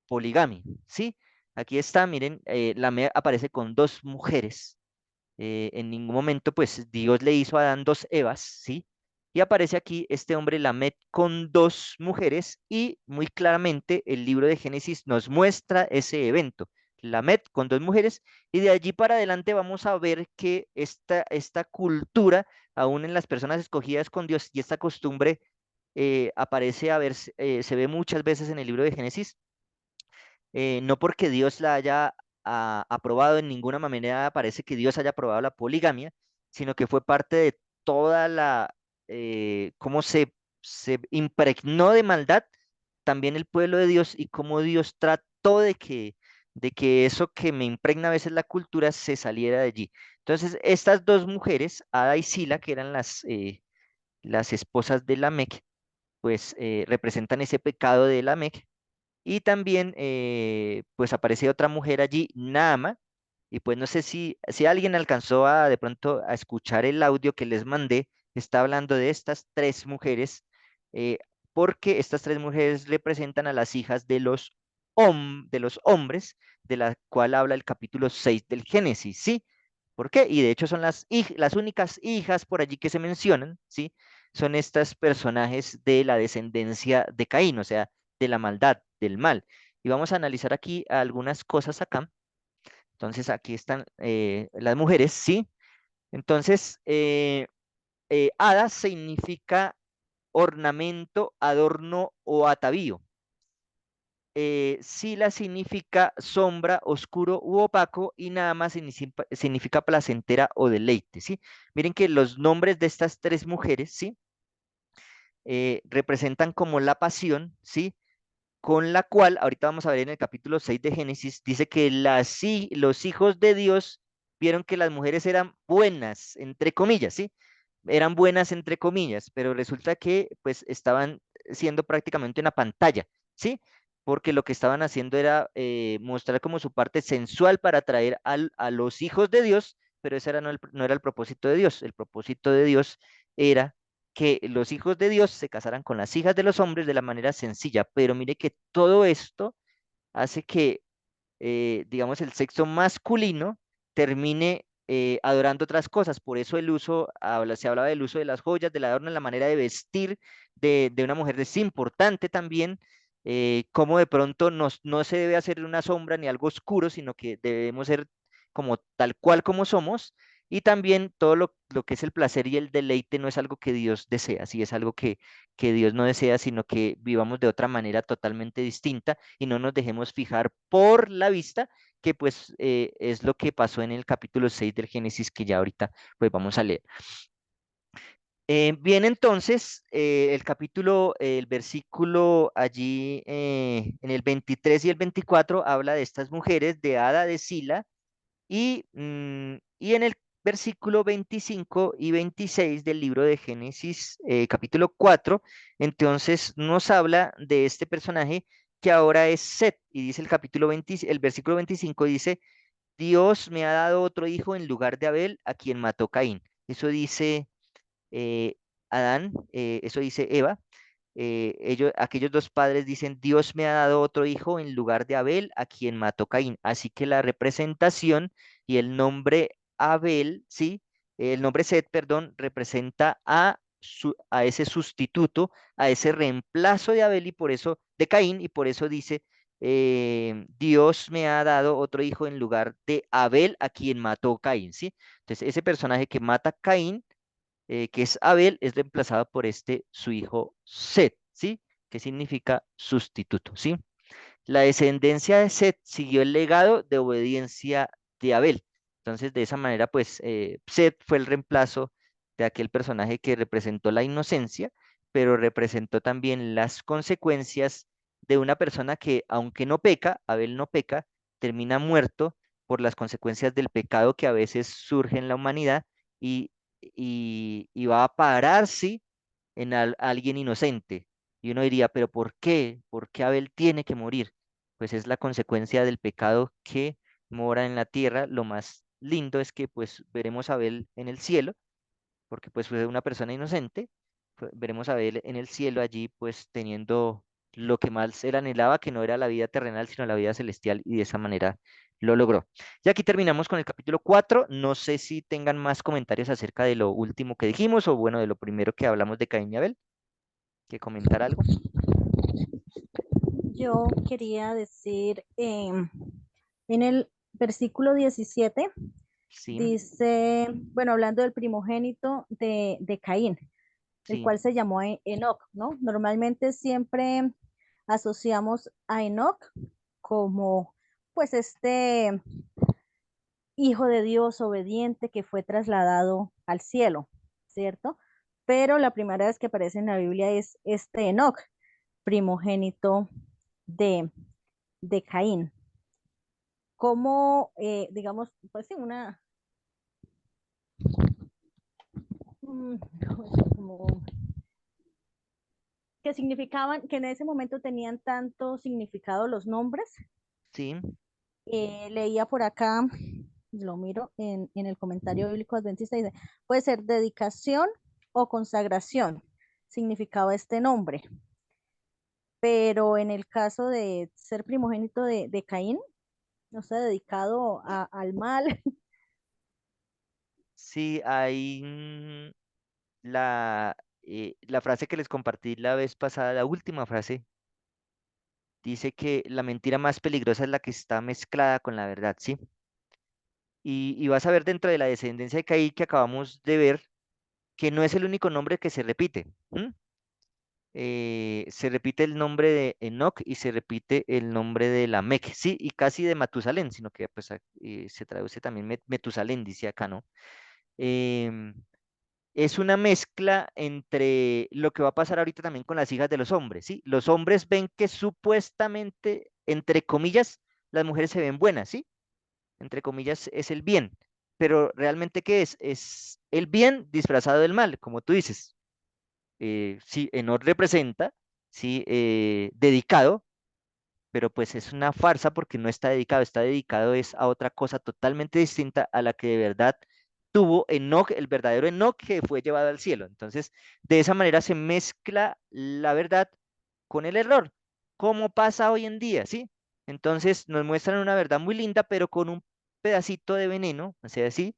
poligamia, ¿sí? Aquí está, miren, aparece con dos mujeres. En ningún momento, pues, Dios le hizo a Adán dos Evas, ¿sí? Y aparece aquí este hombre Lamet con dos mujeres y muy claramente el libro de Génesis nos muestra ese evento. Lamet con dos mujeres y de allí para adelante vamos a ver que esta cultura, aún en las personas escogidas con Dios y esta costumbre aparece se ve muchas veces en el libro de Génesis, no porque Dios la haya aprobado en ninguna manera, parece que Dios haya aprobado la poligamia, sino que fue parte de toda cómo se impregnó de maldad también el pueblo de Dios y cómo Dios trató de que eso que me impregna a veces la cultura se saliera de allí. Entonces, estas dos mujeres, Ada y Sila, que eran las esposas de Lamec, pues representan ese pecado de Lamec Y también, pues aparece otra mujer allí, Naama, y pues no sé si alguien alcanzó a de pronto a escuchar el audio que les mandé, está hablando de estas tres mujeres, eh, porque estas tres mujeres representan a las hijas de los hombres, de la cual habla el capítulo 6 del Génesis, ¿sí? ¿Por qué? Y de hecho son las únicas hijas por allí que se mencionan, ¿sí? Son estos personajes de la descendencia de Caín, o sea, de la maldad, del mal. Y vamos a analizar aquí algunas cosas acá. Entonces, aquí están las mujeres, ¿sí? Entonces, hada significa ornamento, adorno o atavío. Sila significa sombra, oscuro u opaco, y nada más significa placentera o deleite, ¿sí? Miren que los nombres de estas tres mujeres, ¿sí? Representan como la pasión, ¿sí? Con la cual, ahorita vamos a ver en el capítulo 6 de Génesis, dice que los hijos de Dios vieron que las mujeres eran buenas, entre comillas, ¿sí? Eran buenas, entre comillas, pero resulta que pues estaban siendo prácticamente una pantalla, ¿sí? Porque lo que estaban haciendo era mostrar como su parte sensual para atraer a los hijos de Dios, pero ese era no era el propósito de Dios. El propósito de Dios era que los hijos de Dios se casaran con las hijas de los hombres de la manera sencilla, pero mire que todo esto hace que, digamos, el sexo masculino termine adorando otras cosas. Por eso se hablaba del uso de las joyas, del adorno, la manera de vestir de una mujer es importante también. Cómo de pronto no se debe hacer una sombra ni algo oscuro, sino que debemos ser como tal cual como somos. Y también todo lo que es el placer y el deleite no es algo que Dios desea, sí es algo que Dios no desea, sino que vivamos de otra manera totalmente distinta y no nos dejemos fijar por la vista, que pues es lo que pasó en el capítulo 6 del Génesis que ya ahorita pues vamos a leer. Bien, entonces, el versículo allí en el 23 y el 24 habla de estas mujeres, de Ada, de Sila, y en el versículo 25 y 26 del libro de Génesis, capítulo 4, entonces nos habla de este personaje que ahora es Set, y dice el versículo 25 dice, Dios me ha dado otro hijo en lugar de Abel, a quien mató Caín. Eso dice eh, Adán, eso dice Eva. Aquellos dos padres dicen, Dios me ha dado otro hijo en lugar de Abel, a quien mató Caín. Así que la representación y el nombre Abel, ¿sí? El nombre Set, perdón, representa a ese sustituto, a ese reemplazo de Abel y por eso, de Caín, y por eso dice, Dios me ha dado otro hijo en lugar de Abel, a quien mató Caín, ¿sí? Entonces, ese personaje que mata a Caín que es Abel, es reemplazado por su hijo Set, ¿sí? Que significa sustituto, ¿sí? La descendencia de Set siguió el legado de obediencia de Abel. Entonces, de esa manera, pues, Set fue el reemplazo de aquel personaje que representó la inocencia, pero representó también las consecuencias de una persona que, aunque no peca, Abel no peca, termina muerto por las consecuencias del pecado que a veces surge en la humanidad y, y va a parar, sí, en alguien inocente. Y uno diría, pero ¿por qué? ¿Por qué Abel tiene que morir? Pues es la consecuencia del pecado que mora en la tierra. Lo más lindo es que pues veremos a Abel en el cielo, porque pues fue una persona inocente. Veremos a Abel en el cielo allí pues teniendo lo que más él anhelaba, que no era la vida terrenal, sino la vida celestial, y de esa manera lo logró. Y aquí terminamos con el capítulo 4. No sé si tengan más comentarios acerca de lo último que dijimos o bueno, de lo primero que hablamos de Caín y Abel, que comentar algo. Yo quería decir, en el versículo 17 Sí, dice, bueno, hablando del primogénito de Caín, el sí, cual se llamó Enoc, ¿no? Normalmente siempre asociamos a Enoc como, pues, este hijo de Dios obediente que fue trasladado al cielo, ¿cierto? Pero la primera vez que aparece en la Biblia es este Enoc, primogénito de, de Caín. Como, digamos, pues sí, como que significaban, que en ese momento tenían tanto significado los nombres. Sí, Leía por acá, lo miro en el comentario bíblico adventista, dice, puede ser dedicación o consagración, significaba este nombre. Pero en el caso de ser primogénito de Caín, no sé, dedicado al mal. sí, hay la frase que les compartí la vez pasada, la última frase, dice que la mentira más peligrosa es la que está mezclada con la verdad, ¿sí? Y vas a ver dentro de la descendencia de Caín que acabamos de ver que no es el único nombre que se repite. ¿M? Se repite el nombre de Enoc y se repite el nombre de Lamec, sí, y casi de Matusalén, sino que pues, se traduce también Metusalén, dice acá, ¿no? Em, es una mezcla entre lo que va a pasar ahorita también con las hijas de los hombres, ¿sí? Los hombres ven que supuestamente, entre comillas, las mujeres se ven buenas, ¿sí? Entre comillas, es el bien, pero realmente ¿qué es? Es el bien disfrazado del mal, como tú dices. Sí, Enoch representa, sí, dedicado, pero pues es una farsa porque no está dedicado es a otra cosa totalmente distinta a la que de verdad tuvo Enoch, el verdadero Enoch que fue llevado al cielo. Entonces, de esa manera se mezcla la verdad con el error, como pasa hoy en día, ¿sí? Entonces nos muestran una verdad muy linda, pero con un pedacito de veneno, o sea, sí,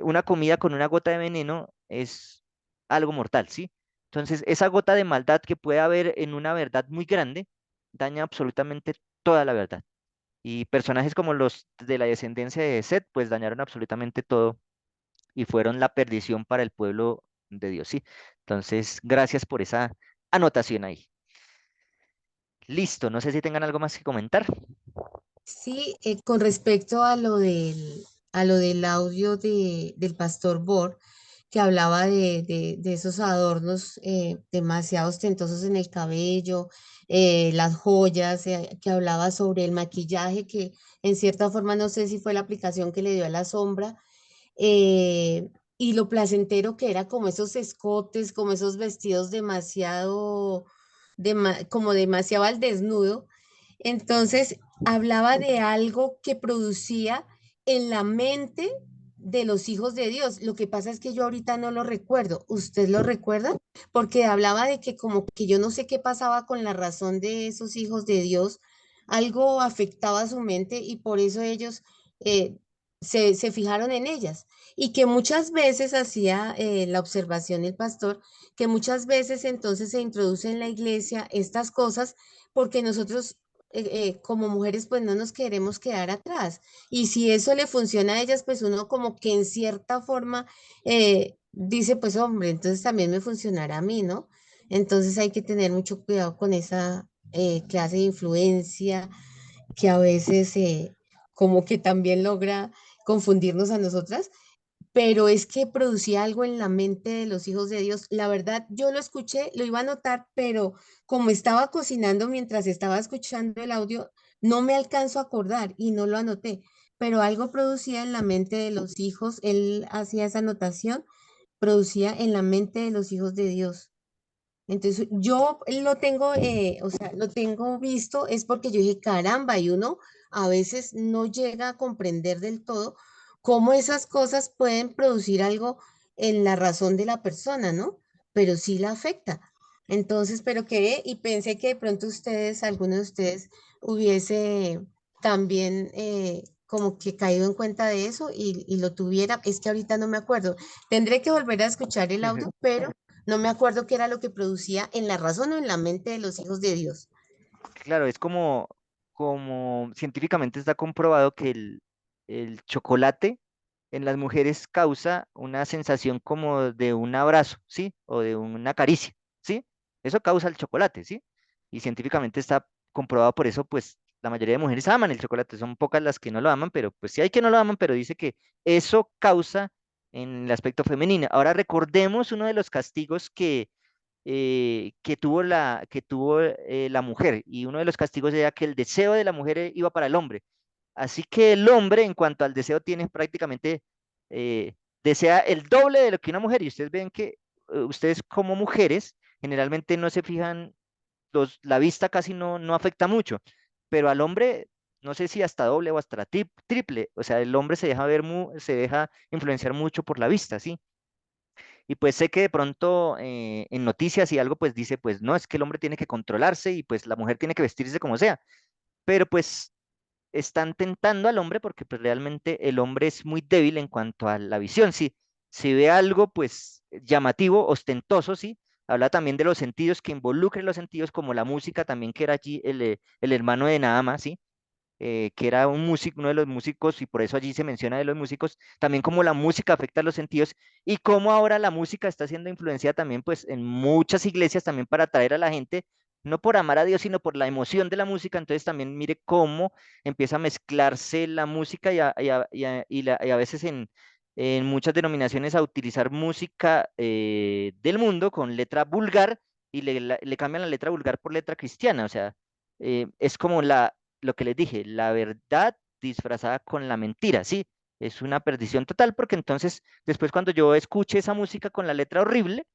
una comida con una gota de veneno es algo mortal, ¿sí? Entonces, esa gota de maldad que puede haber en una verdad muy grande daña absolutamente toda la verdad. Y personajes como los de la descendencia de Set, pues dañaron absolutamente todo y fueron la perdición para el pueblo de Dios, ¿sí? Entonces, gracias por esa anotación ahí. Listo, no sé si tengan algo más que comentar. Sí, con respecto a lo del audio del pastor Bor, que hablaba de esos adornos demasiado ostentosos en el cabello, las joyas, que hablaba sobre el maquillaje, que en cierta forma no sé si fue la aplicación que le dio a la sombra, y lo placentero que era como esos escotes, como esos vestidos demasiado, como demasiado al desnudo. Entonces, hablaba de algo que producía en la mente de los hijos de Dios. Lo que pasa es que yo ahorita no lo recuerdo. ¿Usted lo recuerda? Porque hablaba de que como que yo no sé qué pasaba con la razón de esos hijos de Dios. Algo afectaba su mente y por eso ellos se fijaron en ellas. Y que muchas veces hacía la observación el pastor, que muchas veces entonces se introduce en la iglesia estas cosas porque nosotros como mujeres pues no nos queremos quedar atrás. Y si eso le funciona a ellas, pues uno como que en cierta forma dice, pues hombre, entonces también me funcionará a mí, ¿no? Entonces hay que tener mucho cuidado con esa clase de influencia que a veces como que también logra confundirnos a nosotras, pero es que producía algo en la mente de los hijos de Dios. La verdad, yo lo escuché, lo iba a notar, pero como estaba cocinando mientras estaba escuchando el audio, no me alcanzo a acordar y no lo anoté, pero algo producía en la mente de los hijos, él hacía esa anotación, producía en la mente de los hijos de Dios. Entonces, yo lo tengo, o sea, lo tengo visto, es porque yo dije, caramba, y uno a veces no llega a comprender del todo cómo esas cosas pueden producir algo en la razón de la persona, ¿no? Pero sí la afecta. Entonces, pero que, y pensé que de pronto ustedes, alguno de ustedes, hubiese también como que caído en cuenta de eso y lo tuviera, es que ahorita no me acuerdo. Tendré que volver a escuchar el audio, pero no me acuerdo qué era lo que producía en la razón o en la mente de los hijos de Dios. Claro, es como científicamente está comprobado que el chocolate en las mujeres causa una sensación como de un abrazo, ¿sí? O de una caricia, ¿sí? Eso causa el chocolate, ¿sí? Y científicamente está comprobado por eso, pues la mayoría de mujeres aman el chocolate, son pocas las que no lo aman, pero pues sí hay que no lo aman, pero dice que eso causa en el aspecto femenino. Ahora recordemos uno de los castigos que tuvo la mujer, y uno de los castigos era que el deseo de la mujer iba para el hombre. Así que el hombre, en cuanto al deseo, tiene prácticamente, eh, desea el doble de lo que una mujer. Y ustedes ven que ustedes como mujeres generalmente no se fijan, la vista casi no afecta mucho, pero al hombre, no sé si hasta doble o hasta triple, o sea, el hombre se deja ver, se deja influenciar mucho por la vista, ¿sí? Y pues sé que de pronto en noticias y algo pues dice, pues no, es que el hombre tiene que controlarse y pues la mujer tiene que vestirse como sea, pero pues están tentando al hombre porque pues realmente el hombre es muy débil en cuanto a la visión, ¿sí? Si ve algo pues llamativo, ostentoso, ¿sí? Habla también de los sentidos, que involucre los sentidos, como la música también, que era allí el hermano de Nahama, ¿sí? Que era un músico, uno de los músicos, y por eso allí se menciona de los músicos, también cómo la música afecta a los sentidos y cómo ahora la música está siendo influenciada también pues en muchas iglesias también para atraer a la gente, no por amar a Dios, sino por la emoción de la música. Entonces también mire cómo empieza a mezclarse la música y a veces en muchas denominaciones a utilizar música del mundo con letra vulgar y le cambian la letra vulgar por letra cristiana, o sea, es como lo que les dije, la verdad disfrazada con la mentira, ¿sí? Es una perdición total porque entonces después cuando yo escuche esa música con la letra horrible,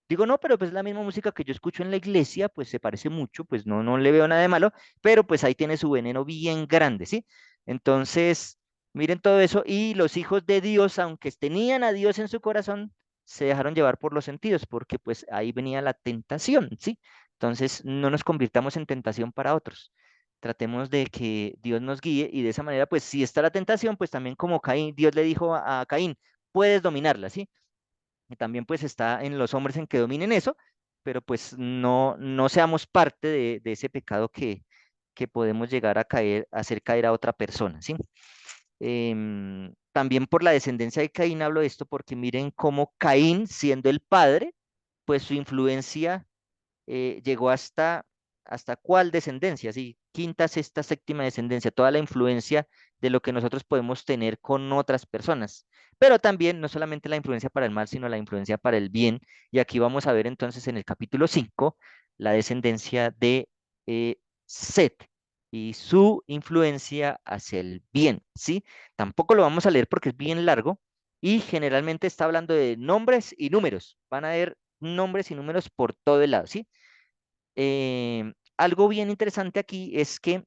digo, no, pero pues la misma música que yo escucho en la iglesia, pues se parece mucho, pues no le veo nada de malo, pero pues ahí tiene su veneno bien grande, ¿sí? Entonces, miren todo eso y los hijos de Dios, aunque tenían a Dios en su corazón, se dejaron llevar por los sentidos, porque pues ahí venía la tentación, ¿sí? Entonces, no nos convirtamos en tentación para otros. Tratemos de que Dios nos guíe y de esa manera, pues si está la tentación, pues también como Caín, Dios le dijo a Caín, puedes dominarla, ¿sí? Y también pues está en los hombres en que dominen eso, pero pues no seamos parte de ese pecado que podemos llegar a caer, a hacer caer a otra persona, ¿sí? También por la descendencia de Caín hablo de esto porque miren cómo Caín, siendo el padre, pues su influencia llegó hasta cuál descendencia, sí, quinta, sexta, séptima descendencia, toda la influencia de lo que nosotros podemos tener con otras personas. Pero también no solamente la influencia para el mal, sino la influencia para el bien. Y aquí vamos a ver entonces en el capítulo 5 la descendencia de Set y su influencia hacia el bien, ¿sí? Tampoco lo vamos a leer porque es bien largo y generalmente está hablando de nombres y números. Van a ver nombres y números por todo el lado, ¿sí? Algo bien interesante aquí es que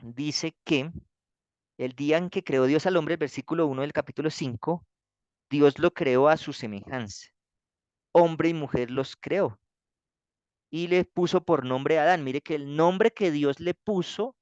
dice que el día en que creó Dios al hombre, el versículo 1 del capítulo 5, Dios lo creó a su semejanza. Hombre y mujer los creó y le puso por nombre Adán. Mire que el nombre que Dios le puso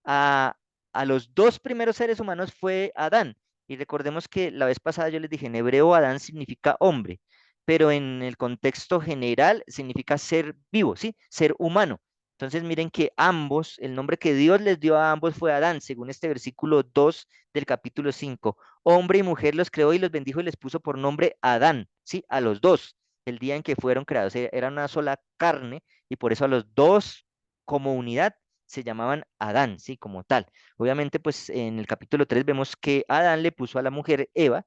a, a los dos primeros seres humanos fue Adán. Y recordemos que la vez pasada yo les dije, en hebreo Adán significa hombre, pero en el contexto general significa ser vivo, ¿sí? Ser humano. Entonces miren que ambos, el nombre que Dios les dio a ambos fue Adán, según este versículo 2 del capítulo 5. Hombre y mujer los creó y los bendijo y les puso por nombre Adán, ¿sí? A los dos, el día en que fueron creados. Era una sola carne y por eso a los dos como unidad se llamaban Adán, ¿sí? Como tal. Obviamente, pues en el capítulo 3 vemos que Adán le puso a la mujer Eva,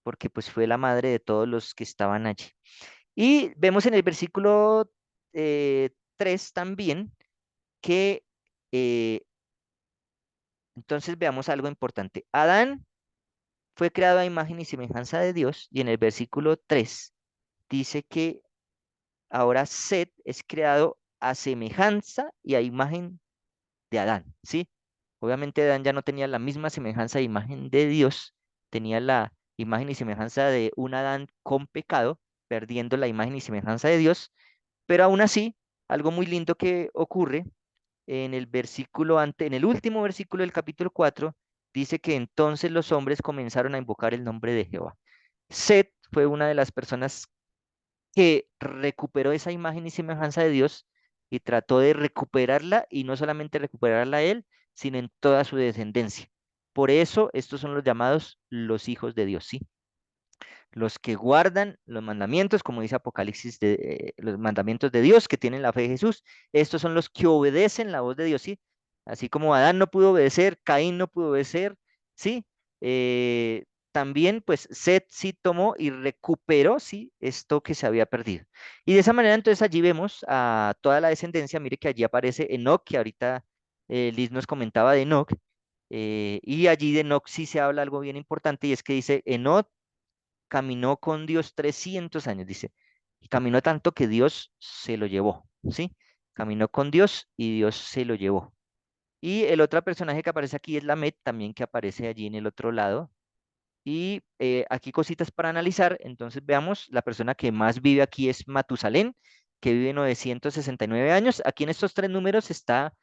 porque pues fue la madre de todos los que estaban allí. Y vemos en el versículo 3 también que, eh, entonces veamos algo importante. Adán fue creado a imagen y semejanza de Dios, y en el versículo 3 dice que ahora Set es creado a semejanza y a imagen de Adán, ¿sí? Obviamente Adán ya no tenía la misma semejanza e imagen de Dios, tenía la imagen y semejanza de un Adán con pecado, perdiendo la imagen y semejanza de Dios, pero aún así, algo muy lindo que ocurre en el en el último versículo del capítulo 4, dice que entonces los hombres comenzaron a invocar el nombre de Jehová. Set fue una de las personas que recuperó esa imagen y semejanza de Dios y trató de recuperarla y no solamente recuperarla a él, sino en toda su descendencia. Por eso estos son los llamados los hijos de Dios, ¿sí? Los que guardan los mandamientos, como dice Apocalipsis, los mandamientos de Dios, que tienen la fe de Jesús. Estos son los que obedecen la voz de Dios, ¿sí? Así como Adán no pudo obedecer, Caín no pudo obedecer, ¿sí? También, pues, Set sí tomó y recuperó, ¿sí? Esto que se había perdido. Y de esa manera, entonces, allí vemos a toda la descendencia. Mire que allí aparece Enoc, que ahorita Liz nos comentaba de Enoc. Y allí de Enoc sí se habla algo bien importante, y es que dice, Enoc caminó con Dios 300 años, dice. Y caminó tanto que Dios se lo llevó, ¿sí? Caminó con Dios y Dios se lo llevó. Y el otro personaje que aparece aquí es Lamet, también que aparece allí en el otro lado. Y aquí cositas para analizar. Entonces veamos, la persona que más vive aquí es Matusalén, que vive 969 años. Aquí en estos tres números está,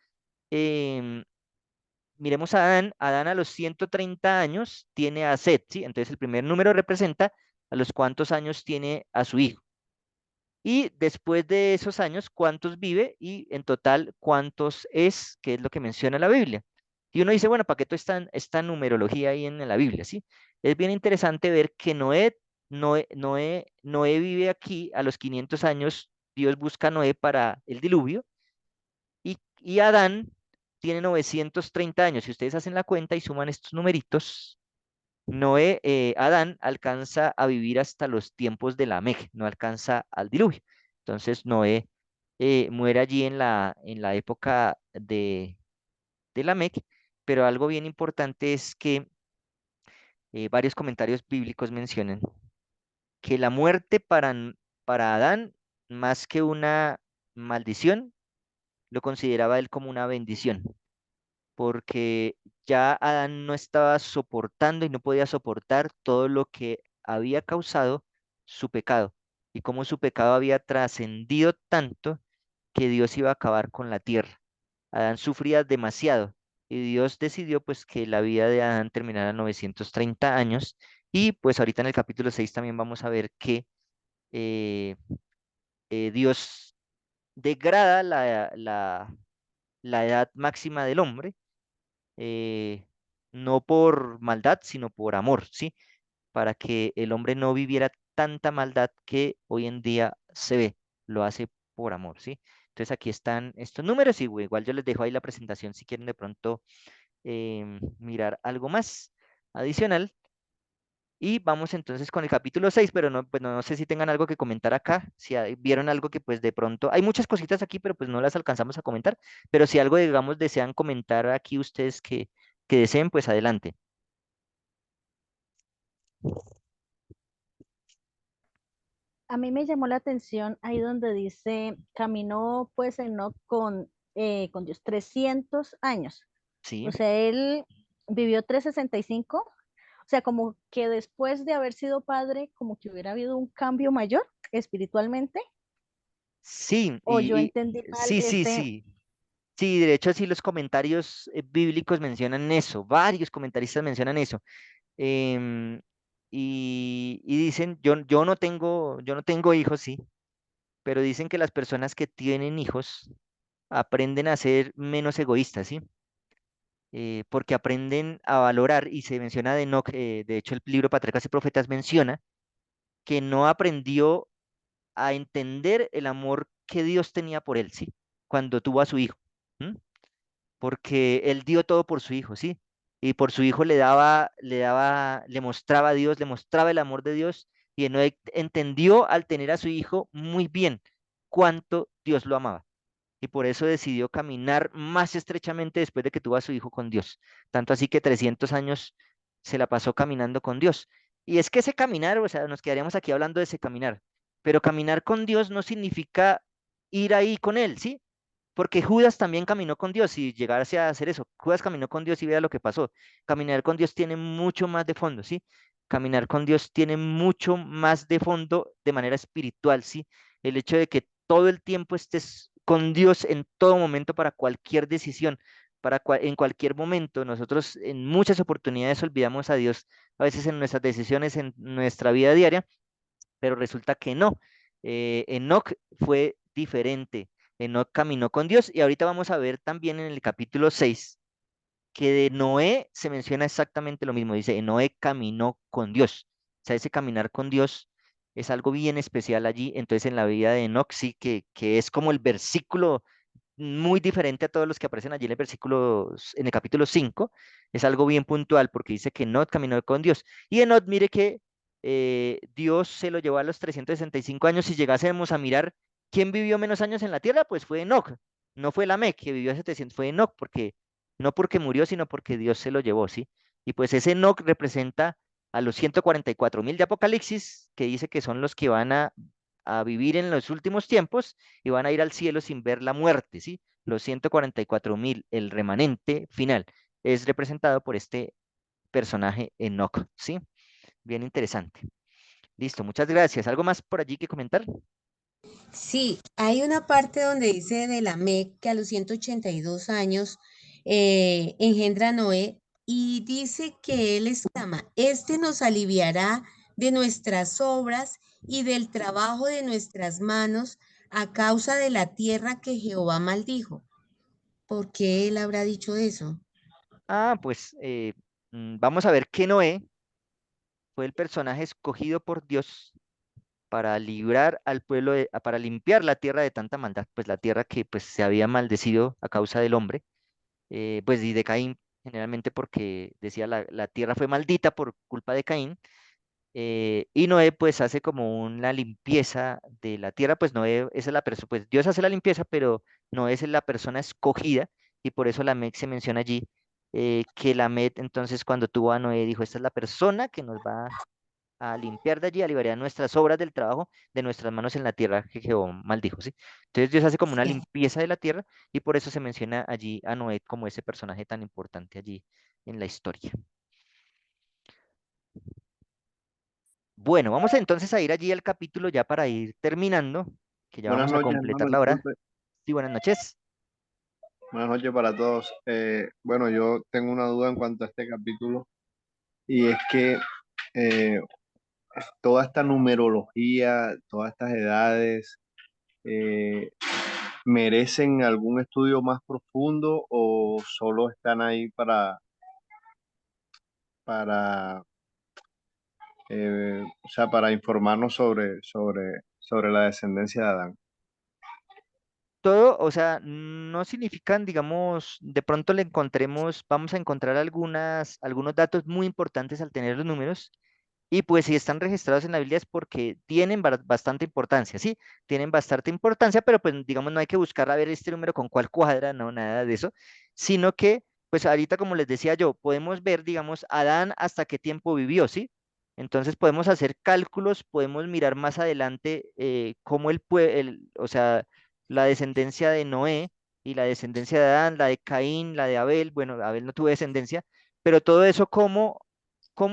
em, miremos a Adán. Adán a los 130 años tiene a Set, ¿sí? Entonces el primer número representa a los cuántos años tiene a su hijo. Y después de esos años, cuántos vive y en total cuántos es, que es lo que menciona la Biblia. Y uno dice, bueno, ¿para qué toda esta numerología ahí en la Biblia? ¿Sí? Es bien interesante ver que Noé vive aquí a los 500 años. Dios busca a Noé para el diluvio y Adán tiene 930 años. Si ustedes hacen la cuenta y suman estos numeritos, Adán alcanza a vivir hasta los tiempos de Lamec, no alcanza al diluvio. Entonces Noé muere allí en la época de Lamec, pero algo bien importante es que varios comentarios bíblicos mencionan que la muerte para Adán, más que una maldición, lo consideraba él como una bendición, porque ya Adán no estaba soportando y no podía soportar todo lo que había causado su pecado y cómo su pecado había trascendido tanto que Dios iba a acabar con la tierra. Adán sufría demasiado y Dios decidió pues que la vida de Adán terminara a 930 años y pues ahorita en el capítulo 6 también vamos a ver que eh, Dios degrada la edad máxima del hombre, eh, no por maldad, sino por amor, ¿sí? Para que el hombre no viviera tanta maldad que hoy en día se ve, lo hace por amor, ¿sí? Entonces aquí están estos números y igual yo les dejo ahí la presentación si quieren de pronto mirar algo más adicional. Y vamos entonces con el capítulo 6, pero no, pues no sé si tengan algo que comentar acá, si vieron algo que pues de pronto, hay muchas cositas aquí, pero pues no las alcanzamos a comentar, pero si algo, digamos, desean comentar aquí ustedes que deseen, pues adelante. A mí me llamó la atención ahí donde dice, caminó pues Enoc con Dios 300 años. Sí, O sea, él vivió 365. O sea, como que después de haber sido padre, como que hubiera habido un cambio mayor espiritualmente, sí, o yo entendí mal sí, sí, ese. sí. Sí, de hecho, sí, los comentarios bíblicos mencionan eso, varios comentaristas mencionan eso. em, y dicen, yo no tengo hijos, sí, pero dicen que las personas que tienen hijos aprenden a ser menos egoístas, ¿sí? Porque aprenden a valorar, y se menciona de Enoch, de hecho el libro Patriarcas y Profetas menciona que no aprendió a entender el amor que Dios tenía por él, ¿sí? Cuando tuvo a su hijo. ¿M? Porque él dio todo por su hijo, ¿sí? Y por su hijo le mostraba a Dios, le mostraba el amor de Dios, y Enoch entendió al tener a su hijo muy bien cuánto Dios lo amaba. Y por eso decidió caminar más estrechamente después de que tuvo a su hijo con Dios. Tanto así que 300 años se la pasó caminando con Dios. Y es que ese caminar, o sea, nos quedaríamos aquí hablando de ese caminar, pero caminar con Dios no significa ir ahí con Él, ¿sí? Porque Judas también caminó con Dios y llegarse a hacer eso. Judas caminó con Dios y vea lo que pasó. Caminar con Dios tiene mucho más de fondo, ¿sí? Caminar con Dios tiene mucho más de fondo de manera espiritual, ¿sí? El hecho de que todo el tiempo estés con Dios en todo momento para cualquier decisión, en cualquier momento. Nosotros en muchas oportunidades olvidamos a Dios, a veces en nuestras decisiones, en nuestra vida diaria, pero resulta que no. Enoc fue diferente. Enoc caminó con Dios y ahorita vamos a ver también en el capítulo 6 que de Noé se menciona exactamente lo mismo. Dice, Noé caminó con Dios. O sea, ese caminar con Dios es algo bien especial allí. Entonces en la vida de Enoc sí que es como el versículo muy diferente a todos los que aparecen allí en el capítulo 5. Es algo bien puntual porque dice que Enoc caminó con Dios. Y Enoc, mire que Dios se lo llevó a los 365 años. Si llegásemos a mirar quién vivió menos años en la tierra, pues fue Enoc. No fue Lamec, que vivió 700, fue Enoc, porque no porque murió, sino porque Dios se lo llevó, ¿sí? Y pues ese Enoc representa a los 144.000 de Apocalipsis, que dice que son los que van a vivir en los últimos tiempos y van a ir al cielo sin ver la muerte, ¿sí? Los 144.000, el remanente final, es representado por este personaje Enoch, ¿sí? Bien interesante. Listo, muchas gracias. ¿Algo más por allí que comentar? Sí, hay una parte donde dice de Lamec que a los 182 años engendra a Noé y dice que él exclama, este nos aliviará de nuestras obras y del trabajo de nuestras manos a causa de la tierra que Jehová maldijo. ¿Por qué él habrá dicho eso? Pues vamos a ver que Noé fue el personaje escogido por Dios para librar al pueblo, para limpiar la tierra de tanta maldad, pues la tierra que pues se había maldecido a causa del hombre, pues y de Caín, generalmente porque decía la tierra fue maldita por culpa de Caín, y Noé pues hace como una limpieza de la tierra, pues Noé esa es la persona, pues Dios hace la limpieza, pero Noé es la persona escogida, y por eso Lamec se menciona allí, que Lamec entonces cuando tuvo a Noé dijo, esta es la persona que nos va a limpiar de allí, a liberar nuestras obras del trabajo de nuestras manos en la tierra que Jehová maldijo, ¿sí? Entonces Dios hace como una Sí. limpieza de la tierra y por eso se menciona allí a Noé como ese personaje tan importante allí en la historia. Bueno, vamos entonces a ir allí al capítulo ya para ir terminando, que ya Buenas vamos a noches, hermano, completar la hora. disculpe. Sí, buenas noches. Buenas noches para todos. Bueno, yo tengo una duda en cuanto a este capítulo y es que eh, toda esta numerología, todas estas edades, eh, ¿merecen algún estudio más profundo o solo están ahí para, o sea, para informarnos sobre la descendencia de Adán? Todo, o sea, no significan, digamos, de pronto le encontremos, vamos a encontrar algunos datos muy importantes al tener los números. Y pues si están registrados en la Biblia es porque tienen bastante importancia, ¿sí? Tienen bastante importancia, pero pues digamos no hay que buscar a ver este número con cuál cuadra, no, nada de eso, sino que pues ahorita como les decía yo, podemos ver, digamos, Adán hasta qué tiempo vivió, ¿sí? Entonces podemos hacer cálculos, podemos mirar más adelante cómo o sea, la descendencia de Noé y la descendencia de Adán, la de Caín, la de Abel, bueno, Abel no tuvo descendencia, pero todo eso cómo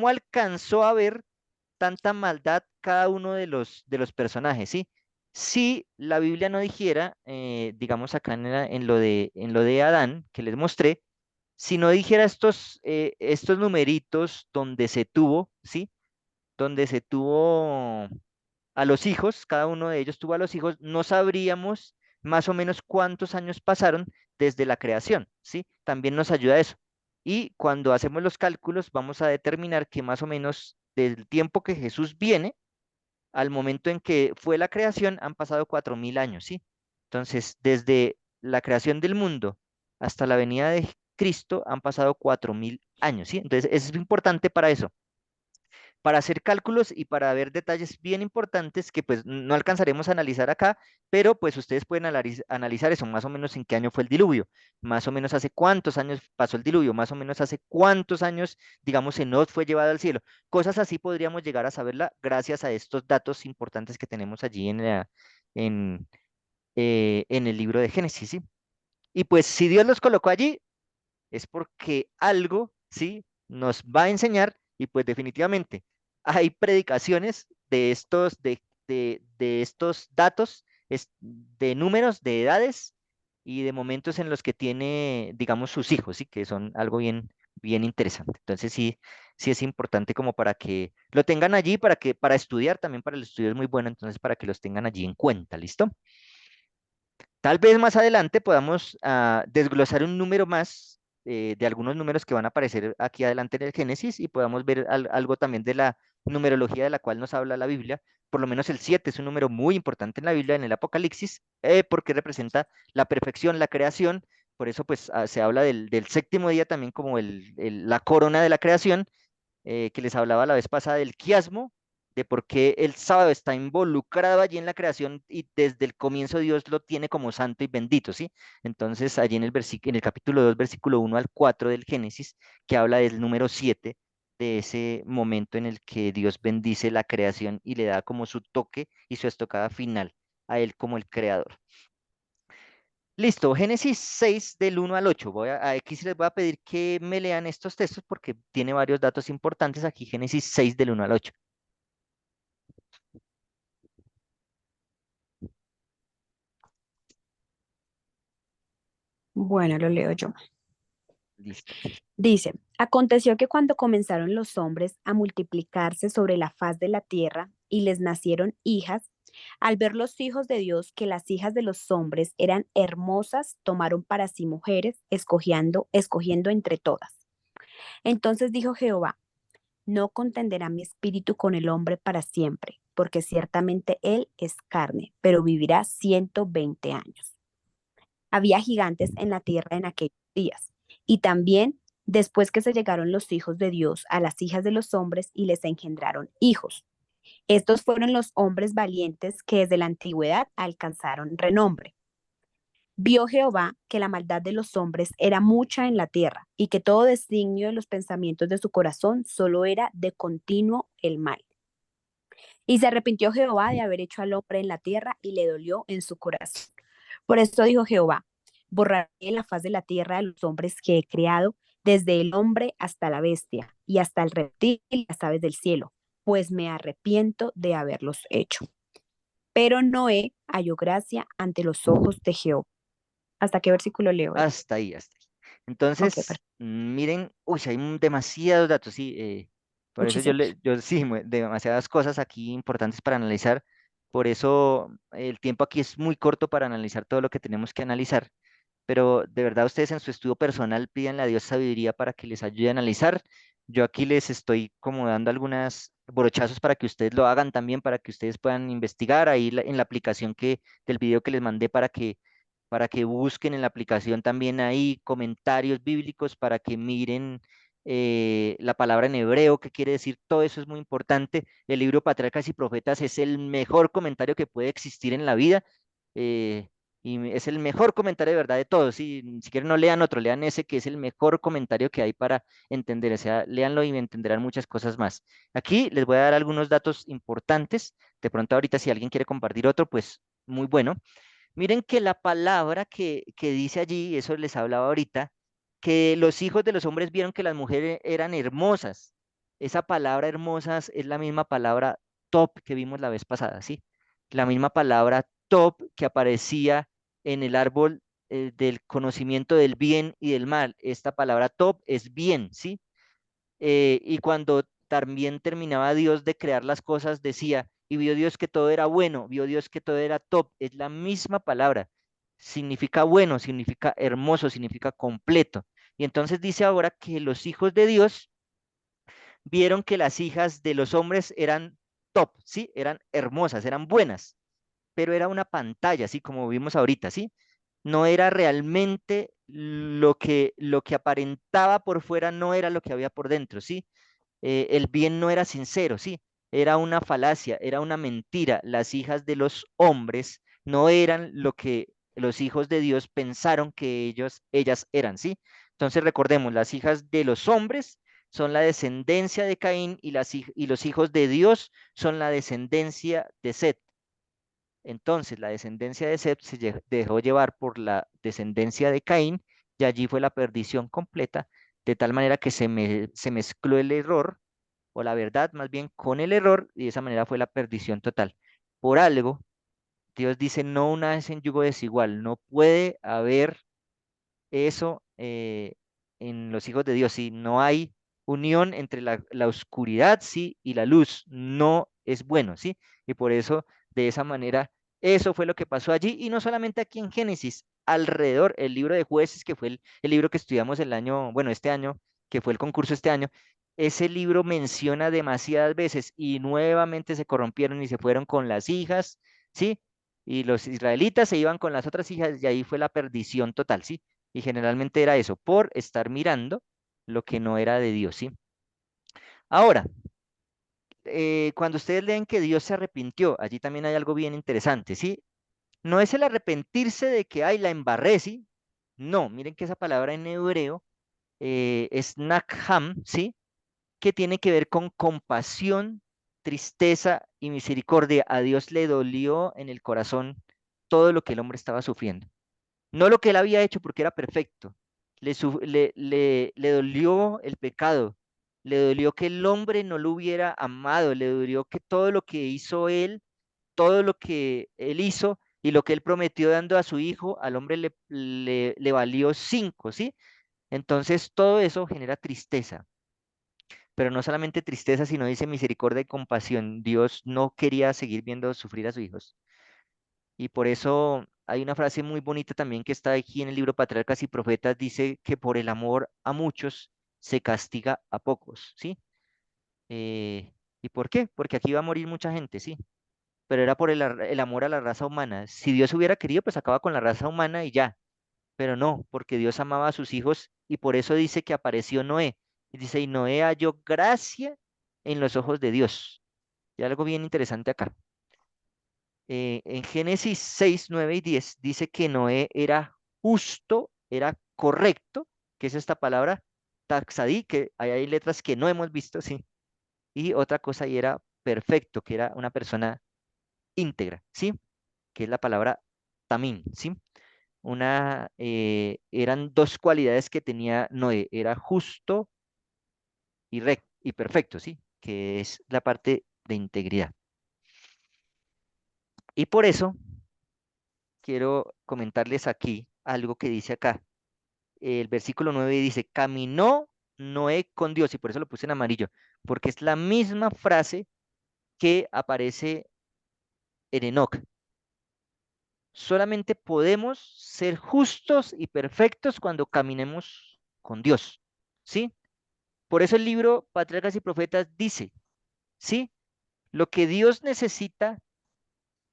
alcanzó a ver tanta maldad cada uno de los personajes, ¿sí? Si la Biblia no dijera, digamos acá en lo de Adán, que les mostré, si no dijera estos numeritos donde se tuvo, ¿sí? Donde se tuvo a los hijos, cada uno de ellos tuvo a los hijos, no sabríamos más o menos cuántos años pasaron desde la creación, ¿sí? También nos ayuda eso. Y cuando hacemos los cálculos, vamos a determinar que más o menos del tiempo que Jesús viene al momento en que fue la creación han pasado 4.000 años, ¿sí? Entonces, desde la creación del mundo hasta la venida de Cristo han pasado 4.000 años, ¿sí? Entonces, eso es importante para eso, para hacer cálculos y para ver detalles bien importantes que pues no alcanzaremos a analizar acá, pero pues ustedes pueden analizar eso, más o menos en qué año fue el diluvio, más o menos hace cuántos años pasó el diluvio, más o menos hace cuántos años, digamos, Enoch fue llevado al cielo. Cosas así podríamos llegar a saberla gracias a estos datos importantes que tenemos allí en, en el libro de Génesis, ¿sí? Y pues si Dios los colocó allí, es porque algo, ¿sí? Nos va a enseñar y pues definitivamente hay predicaciones de estos datos, de números, de edades y de momentos en los que tiene, digamos, sus hijos, ¿sí? Que son algo bien, bien interesante. Entonces sí, sí es importante como para que lo tengan allí, para estudiar, también para el estudio es muy bueno, entonces para que los tengan allí en cuenta, ¿listo? Tal vez más adelante podamos desglosar un número más de algunos números que van a aparecer aquí adelante en el Génesis y podamos ver algo también de la numerología de la cual nos habla la Biblia. Por lo menos el 7 es un número muy importante en la Biblia, en el Apocalipsis, porque representa la perfección, la creación. Por eso pues se habla del séptimo día también como la corona de la creación, que les hablaba la vez pasada del quiasmo, de por qué el sábado está involucrado allí en la creación y desde el comienzo Dios lo tiene como santo y bendito, ¿sí? Entonces, allí en el capítulo 2, versículo 1 al 4 del Génesis, que habla del número 7, de ese momento en el que Dios bendice la creación y le da como su toque y su estocada final a él como el creador. Listo, Génesis 6 del 1 al 8. Aquí sí les voy a pedir que me lean estos textos porque tiene varios datos importantes aquí, Génesis 6 del 1 al 8. Bueno, lo leo yo. Listo. Dice, aconteció que cuando comenzaron los hombres a multiplicarse sobre la faz de la tierra y les nacieron hijas, al ver los hijos de Dios que las hijas de los hombres eran hermosas, tomaron para sí mujeres, escogiendo entre todas. Entonces dijo Jehová, no contenderá mi espíritu con el hombre para siempre, porque ciertamente él es carne, pero vivirá 120 años. Había gigantes en la tierra en aquellos días, y también después que se llegaron los hijos de Dios a las hijas de los hombres y les engendraron hijos. Estos fueron los hombres valientes que desde la antigüedad alcanzaron renombre. Vio Jehová que la maldad de los hombres era mucha en la tierra y que todo designio de los pensamientos de su corazón solo era de continuo el mal. Y se arrepintió Jehová de haber hecho al hombre en la tierra y le dolió en su corazón. Por esto dijo Jehová, borraré en la faz de la tierra de los hombres que he creado, desde el hombre hasta la bestia, y hasta el reptil y las aves del cielo, pues me arrepiento de haberlos hecho. Pero Noé halló gracia ante los ojos de Jehová. ¿Hasta qué versículo leo? Hasta ahí, hasta ahí. Ok, Entonces, perfecto. miren, uy, hay demasiados datos, sí. Por eso Muchísimos. yo sí, demasiadas cosas aquí importantes para analizar. Por eso el tiempo aquí es muy corto para analizar todo lo que tenemos que analizar. Pero de verdad ustedes en su estudio personal pídanle a Dios sabiduría para que les ayude a analizar. Yo aquí les estoy como dando algunas brochazos para que ustedes lo hagan también, para que ustedes puedan investigar ahí en la aplicación del video que les mandé para que busquen en la aplicación también ahí comentarios bíblicos, para que miren la palabra en hebreo, qué quiere decir, todo eso es muy importante. El libro Patriarcas y Profetas es el mejor comentario que puede existir en la vida. eh, y es el mejor comentario de verdad de todos. Si quieren no lean otro, lean ese que es el mejor comentario que hay para entender. O sea, léanlo y entenderán muchas cosas más. Aquí les voy a dar algunos datos importantes. De pronto ahorita si alguien quiere compartir otro, pues muy bueno. Miren que la palabra que dice allí, eso les hablaba ahorita, que los hijos de los hombres vieron que las mujeres eran hermosas. Esa palabra hermosas es la misma palabra top que vimos la vez pasada, ¿sí? La misma palabra top que aparecía en el árbol del conocimiento del bien y del mal. Esta palabra top es bien, ¿sí? Y cuando también terminaba Dios de crear las cosas, decía, y vio Dios que todo era bueno, vio Dios que todo era top, es la misma palabra, significa bueno, significa hermoso, significa completo. Y entonces dice ahora que los hijos de Dios vieron que las hijas de los hombres eran top, ¿sí? Eran hermosas, eran buenas, pero era una pantalla, así como vimos ahorita, ¿sí? No era realmente lo que aparentaba por fuera, no era lo que había por dentro, ¿sí? El bien no era sincero, sí, era una falacia, era una mentira. Las hijas de los hombres no eran lo que los hijos de Dios pensaron que ellas eran, sí. Entonces recordemos, las hijas de los hombres son la descendencia de Caín y, y los hijos de Dios son la descendencia de Set. Entonces la descendencia de Set dejó llevar por la descendencia de Caín y allí fue la perdición completa, de tal manera que se mezcló el error o la verdad más bien con el error y de esa manera fue la perdición total. Por algo, Dios dice, no una vez en yugo desigual, no puede haber eso en los hijos de Dios, si no hay unión entre la oscuridad, sí, y la luz, no es bueno, sí, y por eso, de esa manera, eso fue lo que pasó allí, y no solamente aquí en Génesis, alrededor, el libro de Jueces, que fue el libro que estudiamos el año, bueno, este año, que fue el concurso este año, ese libro menciona demasiadas veces y nuevamente se corrompieron y se fueron con las hijas, ¿sí? Y los israelitas se iban con las otras hijas y ahí fue la perdición total, ¿sí? Y generalmente era eso, por estar mirando lo que no era de Dios, ¿sí? Ahora, cuando ustedes leen que Dios se arrepintió, allí también hay algo bien interesante, ¿sí? No es el arrepentirse de que, ay, la embarré, ¿sí? No, miren que esa palabra en hebreo es nakham, ¿sí? que tiene que ver con compasión, tristeza y misericordia. A Dios le dolió en el corazón todo lo que el hombre estaba sufriendo. No lo que él había hecho porque era perfecto. Le dolió el pecado. Le dolió que el hombre no lo hubiera amado. Le dolió que todo lo que hizo él, todo lo que él hizo y lo que él prometió dando a su hijo, al hombre le valió 5, ¿sí? Entonces todo eso genera tristeza, pero no solamente tristeza, sino dice misericordia y compasión. Dios no quería seguir viendo sufrir a sus hijos. Y por eso hay una frase muy bonita también que está aquí en el libro Patriarcas y Profetas, dice que por el amor a muchos se castiga a pocos, ¿sí? Eh, ¿Y por qué? Porque aquí va a morir mucha gente, ¿sí? Pero era por el amor a la raza humana. Si Dios hubiera querido, pues acaba con la raza humana y ya, pero no, porque Dios amaba a sus hijos y por eso dice que apareció Noé. Y dice, y Noé halló gracia en los ojos de Dios. Y algo bien interesante acá. En Génesis 6, 9 y 10 dice que Noé era justo, era correcto, que es esta palabra taxadí, que ahí hay letras que no hemos visto, sí. Y otra cosa y era perfecto, que era una persona íntegra, ¿sí? Que es la palabra tamín, ¿sí? Eran dos cualidades que tenía Noé, era justo y recto y perfecto, ¿sí? Que es la parte de integridad. Y por eso quiero comentarles aquí algo que dice acá. El versículo 9 dice, caminó Noé con Dios, y por eso lo puse en amarillo, porque es la misma frase que aparece en Enoc. Solamente podemos ser justos y perfectos cuando caminemos con Dios, ¿sí? Por eso el libro Patriarcas y Profetas dice, ¿sí? Lo que Dios necesita,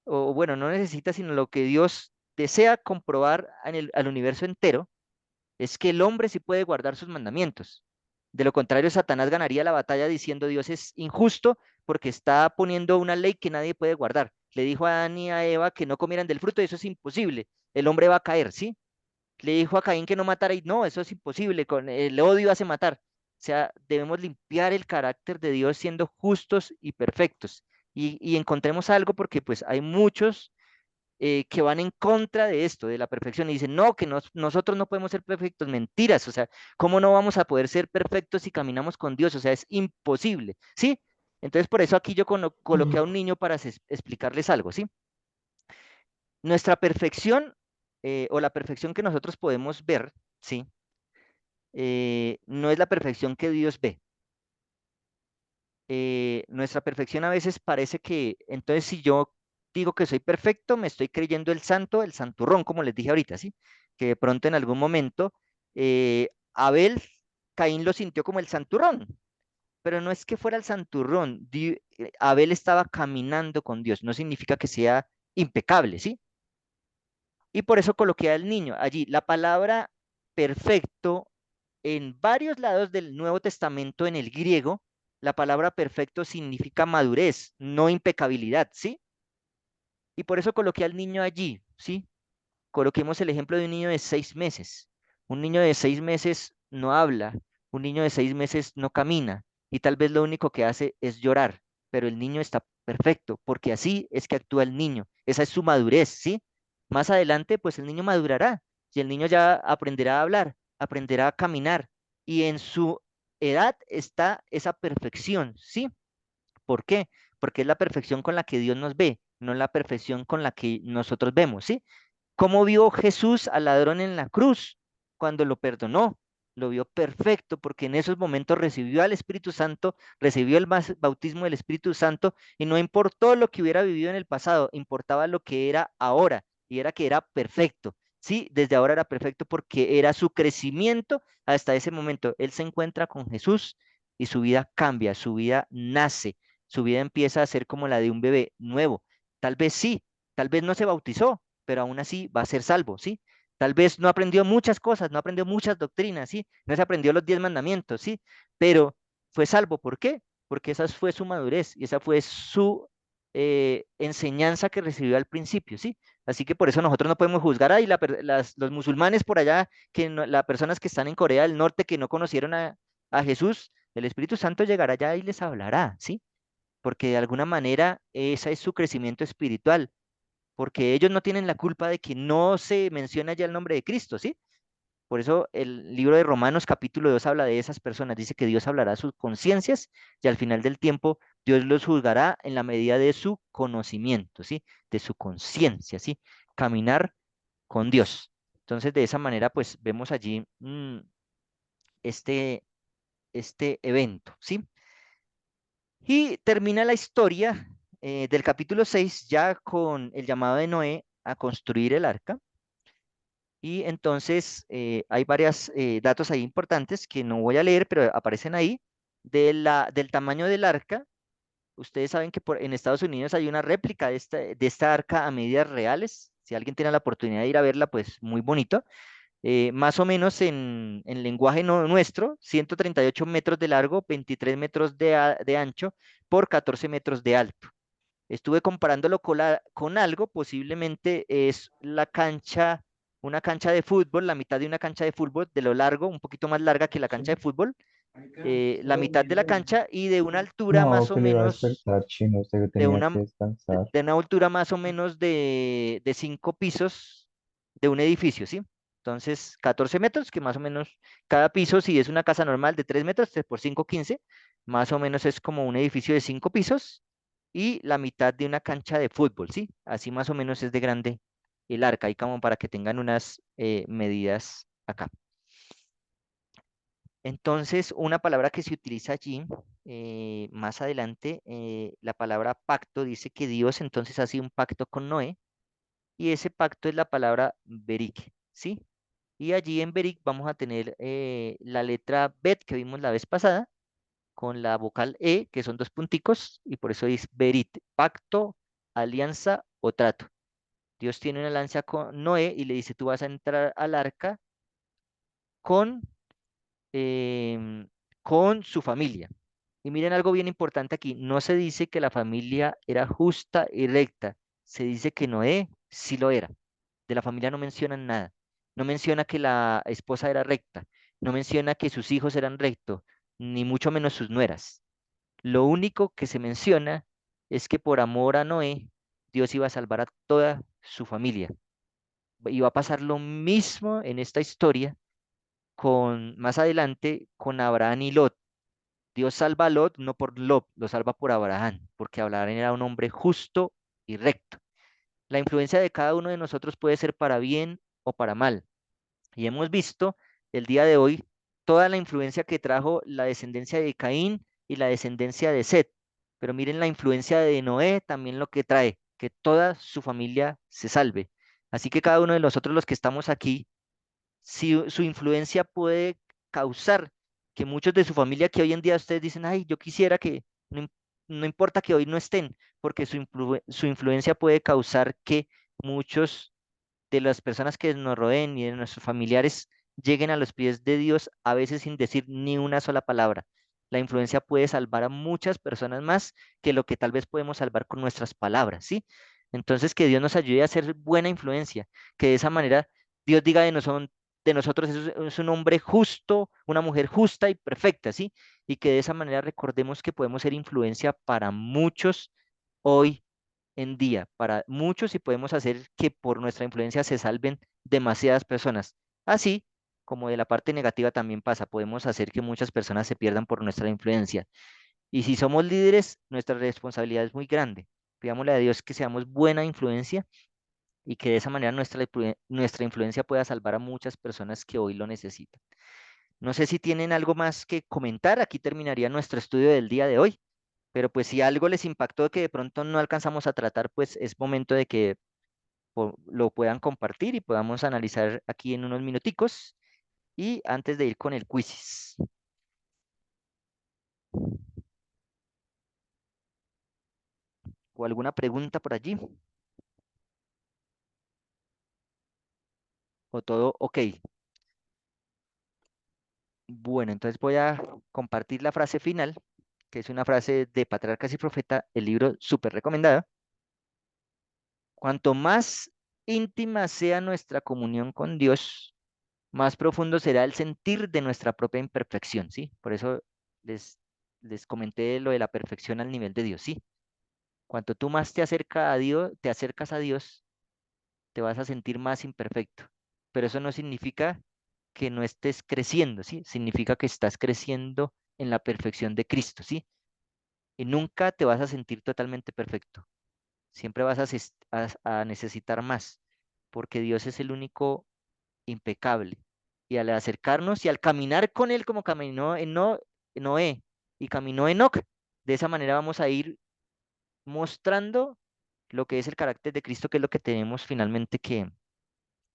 o bueno, no necesita, sino lo que Dios desea comprobar al universo entero, es que el hombre sí puede guardar sus mandamientos. De lo contrario, Satanás ganaría la batalla diciendo Dios es injusto porque está poniendo una ley que nadie puede guardar. Le dijo a Adán y a Eva que no comieran del fruto y eso es imposible. El hombre va a caer, ¿sí? Le dijo a Caín que no matara y no, eso es imposible, con el odio hace matar. O sea, debemos limpiar el carácter de Dios siendo justos y perfectos. Y encontremos algo porque pues hay muchos que van en contra de esto, de la perfección, y dicen, no, que nosotros no podemos ser perfectos, mentiras, o sea, ¿cómo no vamos a poder ser perfectos si caminamos con Dios? O sea, es imposible, ¿sí? Entonces, por eso aquí yo coloqué a un niño para explicarles algo, ¿sí? Nuestra perfección o la perfección que nosotros podemos ver, ¿sí? No es la perfección que Dios ve. Nuestra perfección a veces parece que, entonces si yo digo que soy perfecto, me estoy creyendo el santo, el santurrón, como les dije ahorita, ¿sí? Que de pronto en algún momento Abel, Caín lo sintió como el santurrón, pero no es que fuera el santurrón, Abel estaba caminando con Dios, no significa que sea impecable, ¿sí? Y por eso coloqué al niño allí. La palabra perfecto en varios lados del Nuevo Testamento en el griego, la palabra perfecto significa madurez, no impecabilidad, ¿sí? Y por eso coloqué al niño allí, ¿sí? Coloquemos el ejemplo de un niño de 6 meses. Un niño de 6 meses no habla, un niño de 6 meses no camina y tal vez lo único que hace es llorar, pero el niño está perfecto porque así es que actúa el niño. Esa es su madurez, ¿sí? Más adelante, pues el niño madurará y el niño ya aprenderá a hablar, aprenderá a caminar y en su edad está esa perfección, ¿sí? ¿Por qué? Porque es la perfección con la que Dios nos ve, no la perfección con la que nosotros vemos, ¿sí? ¿Cómo vio Jesús al ladrón en la cruz cuando lo perdonó? Lo vio perfecto porque en esos momentos recibió al Espíritu Santo, recibió el bautismo del Espíritu Santo y no importó lo que hubiera vivido en el pasado, importaba lo que era ahora y era que era perfecto. Sí, desde ahora era perfecto porque era su crecimiento hasta ese momento. Él se encuentra con Jesús y su vida cambia, su vida nace, su vida empieza a ser como la de un bebé nuevo. Tal vez sí, tal vez no se bautizó, pero aún así va a ser salvo, ¿sí? Tal vez no aprendió muchas cosas, no aprendió muchas doctrinas, ¿sí? No se aprendió los 10 mandamientos, ¿sí? Pero fue salvo, ¿por qué? Porque esa fue su madurez y esa fue su enseñanza que recibió al principio, ¿sí? Así que por eso nosotros no podemos juzgar ahí los musulmanes por allá, las personas que están en Corea del Norte que no conocieron a Jesús, El Espíritu Santo llegará allá y les hablará, ¿sí? Porque de alguna manera ese es su crecimiento espiritual, porque ellos no tienen la culpa de que no se menciona ya el nombre de Cristo, ¿sí? Por eso el libro de Romanos capítulo 2 habla de esas personas, dice que Dios hablará a sus conciencias y al final del tiempo Dios los juzgará en la medida de su conocimiento, ¿sí? De su conciencia, ¿sí? Caminar con Dios. Entonces, de esa manera, pues vemos allí este, este evento, ¿sí? Y termina la historia del capítulo 6 ya con el llamado de Noé a construir el arca. Y entonces hay varios datos ahí importantes que no voy a leer, pero aparecen ahí, del tamaño del arca. Ustedes saben que en Estados Unidos hay una réplica de esta arca a medidas reales. Si alguien tiene la oportunidad de ir a verla, pues muy bonito. Más o menos en lenguaje nuestro, 138 metros de largo, 23 metros de ancho por 14 metros de alto. Estuve comparándolo con algo, posiblemente es una cancha de fútbol, la mitad de una cancha de fútbol, de lo largo, un poquito más larga que la cancha de fútbol, la mitad de la cancha y de una altura No, más o que le iba a menos, despertar, chino, usted que de tenía una, que descansar. de una altura más o menos de 5 pisos de un edificio, ¿sí? Entonces, 14 metros, que más o menos cada piso, si es una casa normal de 3 metros, 3 por 5, 15, más o menos es como un edificio de 5 pisos y la mitad de una cancha de fútbol, ¿sí? Así más o menos es de grande el arca, y como para que tengan unas medidas acá. Entonces, una palabra que se utiliza allí, más adelante, la palabra pacto, dice que Dios entonces hace un pacto con Noé, y ese pacto es la palabra Berik, ¿sí? Y allí en Berik vamos a tener la letra Bet que vimos la vez pasada, con la vocal E, que son dos punticos, y por eso es Berit, pacto, alianza o trato. Dios tiene una alianza con Noé y le dice, tú vas a entrar al arca con, em, con su familia. Y miren algo bien importante aquí, no se dice que la familia era justa y recta, se dice que Noé sí lo era. De la familia no mencionan nada. No menciona que la esposa era recta, no menciona que sus hijos eran rectos, ni mucho menos sus nueras. Lo único que se menciona es que por amor a Noé, Dios iba a salvar a toda su familia. Y va a pasar lo mismo en esta historia más adelante con Abraham y Lot. Dios salva a Lot no por Lot, lo salva por Abraham, porque Abraham era un hombre justo y recto. La influencia de cada uno de nosotros puede ser para bien o para mal. Y hemos visto el día de hoy toda la influencia que trajo la descendencia de Caín y la descendencia de Set. Pero miren la influencia de Noé, también lo que trae, que toda su familia se salve. Así que cada uno de nosotros los que estamos aquí, si su influencia puede causar que muchos de su familia que hoy en día ustedes dicen, ay, yo quisiera que, no importa que hoy no estén, porque su influencia puede causar que muchos de las personas que nos rodeen y de nuestros familiares lleguen a los pies de Dios a veces sin decir ni una sola palabra. La influencia puede salvar a muchas personas más que lo que tal vez podemos salvar con nuestras palabras, ¿sí? Entonces, que Dios nos ayude a ser buena influencia, que de esa manera Dios diga de nosotros es un hombre justo, una mujer justa y perfecta, ¿sí? Y que de esa manera recordemos que podemos ser influencia para muchos hoy en día para muchos y podemos hacer que por nuestra influencia se salven demasiadas personas. Así como de la parte negativa también pasa, podemos hacer que muchas personas se pierdan por nuestra influencia. Y si somos líderes, nuestra responsabilidad es muy grande. Pidámosle a Dios que seamos buena influencia y que de esa manera nuestra influencia pueda salvar a muchas personas que hoy lo necesitan. No sé si tienen algo más que comentar. Aquí terminaría nuestro estudio del día de hoy. Pero pues si algo les impactó que de pronto no alcanzamos a tratar, pues es momento de que lo puedan compartir y podamos analizar aquí en unos minuticos y antes de ir con el quizzes. ¿O alguna pregunta por allí? ¿O todo ok? Bueno, entonces voy a compartir la frase final, que es una frase de Patriarcas y Profeta, el libro súper recomendado. Cuanto más íntima sea nuestra comunión con Dios, más profundo será el sentir de nuestra propia imperfección, ¿sí? Por eso les, les comenté lo de la perfección al nivel de Dios, ¿sí? Cuanto tú más te acercas a Dios, te acercas a Dios, te vas a sentir más imperfecto. Pero eso no significa que no estés creciendo, ¿sí? Significa que estás creciendo en la perfección de Cristo, ¿sí? Y nunca te vas a sentir totalmente perfecto. Siempre vas a necesitar más, porque Dios es el único impecable. Y al acercarnos y al caminar con Él como caminó en Noé y caminó Enoc, de esa manera vamos a ir mostrando lo que es el carácter de Cristo, que es lo que tenemos finalmente que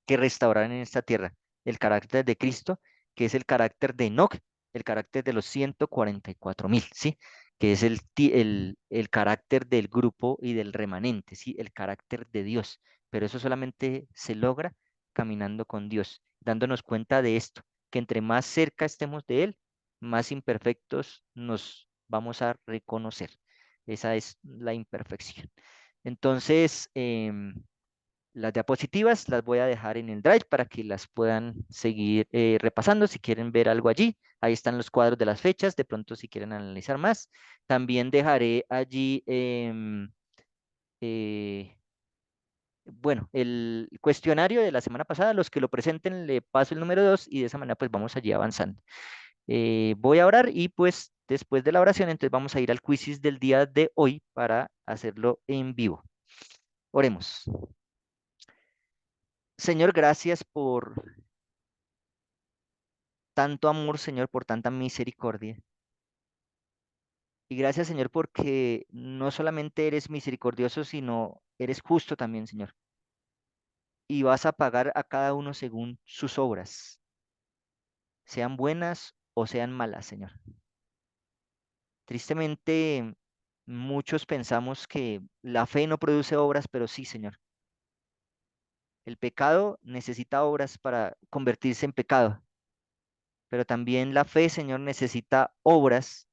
restaurar en esta tierra. El carácter de Cristo, que es el carácter de Enoc, el carácter de los 144.000, ¿sí? Que es el carácter del grupo y del remanente, ¿sí? El carácter de Dios. Pero eso solamente se logra caminando con Dios, dándonos cuenta de esto, que entre más cerca estemos de Él, más imperfectos nos vamos a reconocer. Esa es la imperfección. Entonces, las diapositivas las voy a dejar en el Drive para que las puedan seguir repasando si quieren ver algo allí. Ahí están los cuadros de las fechas, de pronto si quieren analizar más. También dejaré allí, eh, bueno, el cuestionario de la semana pasada. Los que lo presenten le paso el número 2 y de esa manera pues vamos allí avanzando. Voy a orar y pues después de la oración entonces vamos a ir al quizzes del día de hoy para hacerlo en vivo. Oremos. Señor, gracias por tanto amor, Señor, por tanta misericordia. Y gracias, Señor, porque no solamente eres misericordioso, sino eres justo también, Señor. Y vas a pagar a cada uno según sus obras, sean buenas o sean malas, Señor. Tristemente, muchos pensamos que la fe no produce obras, pero sí, Señor. El pecado necesita obras para convertirse en pecado, pero también la fe, Señor, necesita obras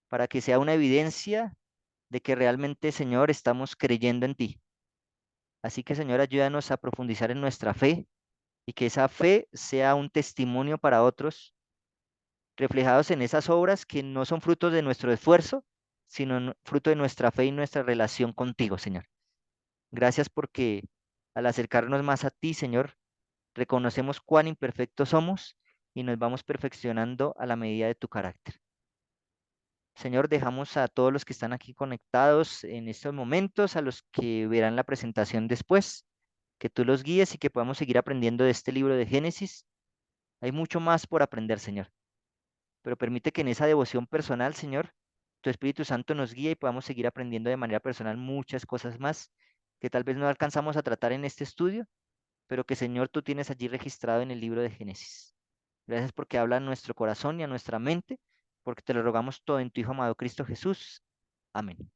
para que sea una evidencia de que realmente, Señor, estamos creyendo en ti. Así que, Señor, ayúdanos a profundizar en nuestra fe y que esa fe sea un testimonio para otros, reflejados en esas obras que no son frutos de nuestro esfuerzo, sino fruto de nuestra fe y nuestra relación contigo, Señor. Gracias porque al acercarnos más a ti, Señor, reconocemos cuán imperfectos somos y nos vamos perfeccionando a la medida de tu carácter. Señor, dejamos a todos los que están aquí conectados en estos momentos, a los que verán la presentación después, que tú los guíes y que podamos seguir aprendiendo de este libro de Génesis. Hay mucho más por aprender, Señor, pero permite que en esa devoción personal, Señor, tu Espíritu Santo nos guíe y podamos seguir aprendiendo de manera personal muchas cosas más que tal vez no alcanzamos a tratar en este estudio, pero que, Señor, tú tienes allí registrado en el libro de Génesis. Gracias porque habla a nuestro corazón y a nuestra mente, porque te lo rogamos todo en tu Hijo amado Cristo Jesús. Amén.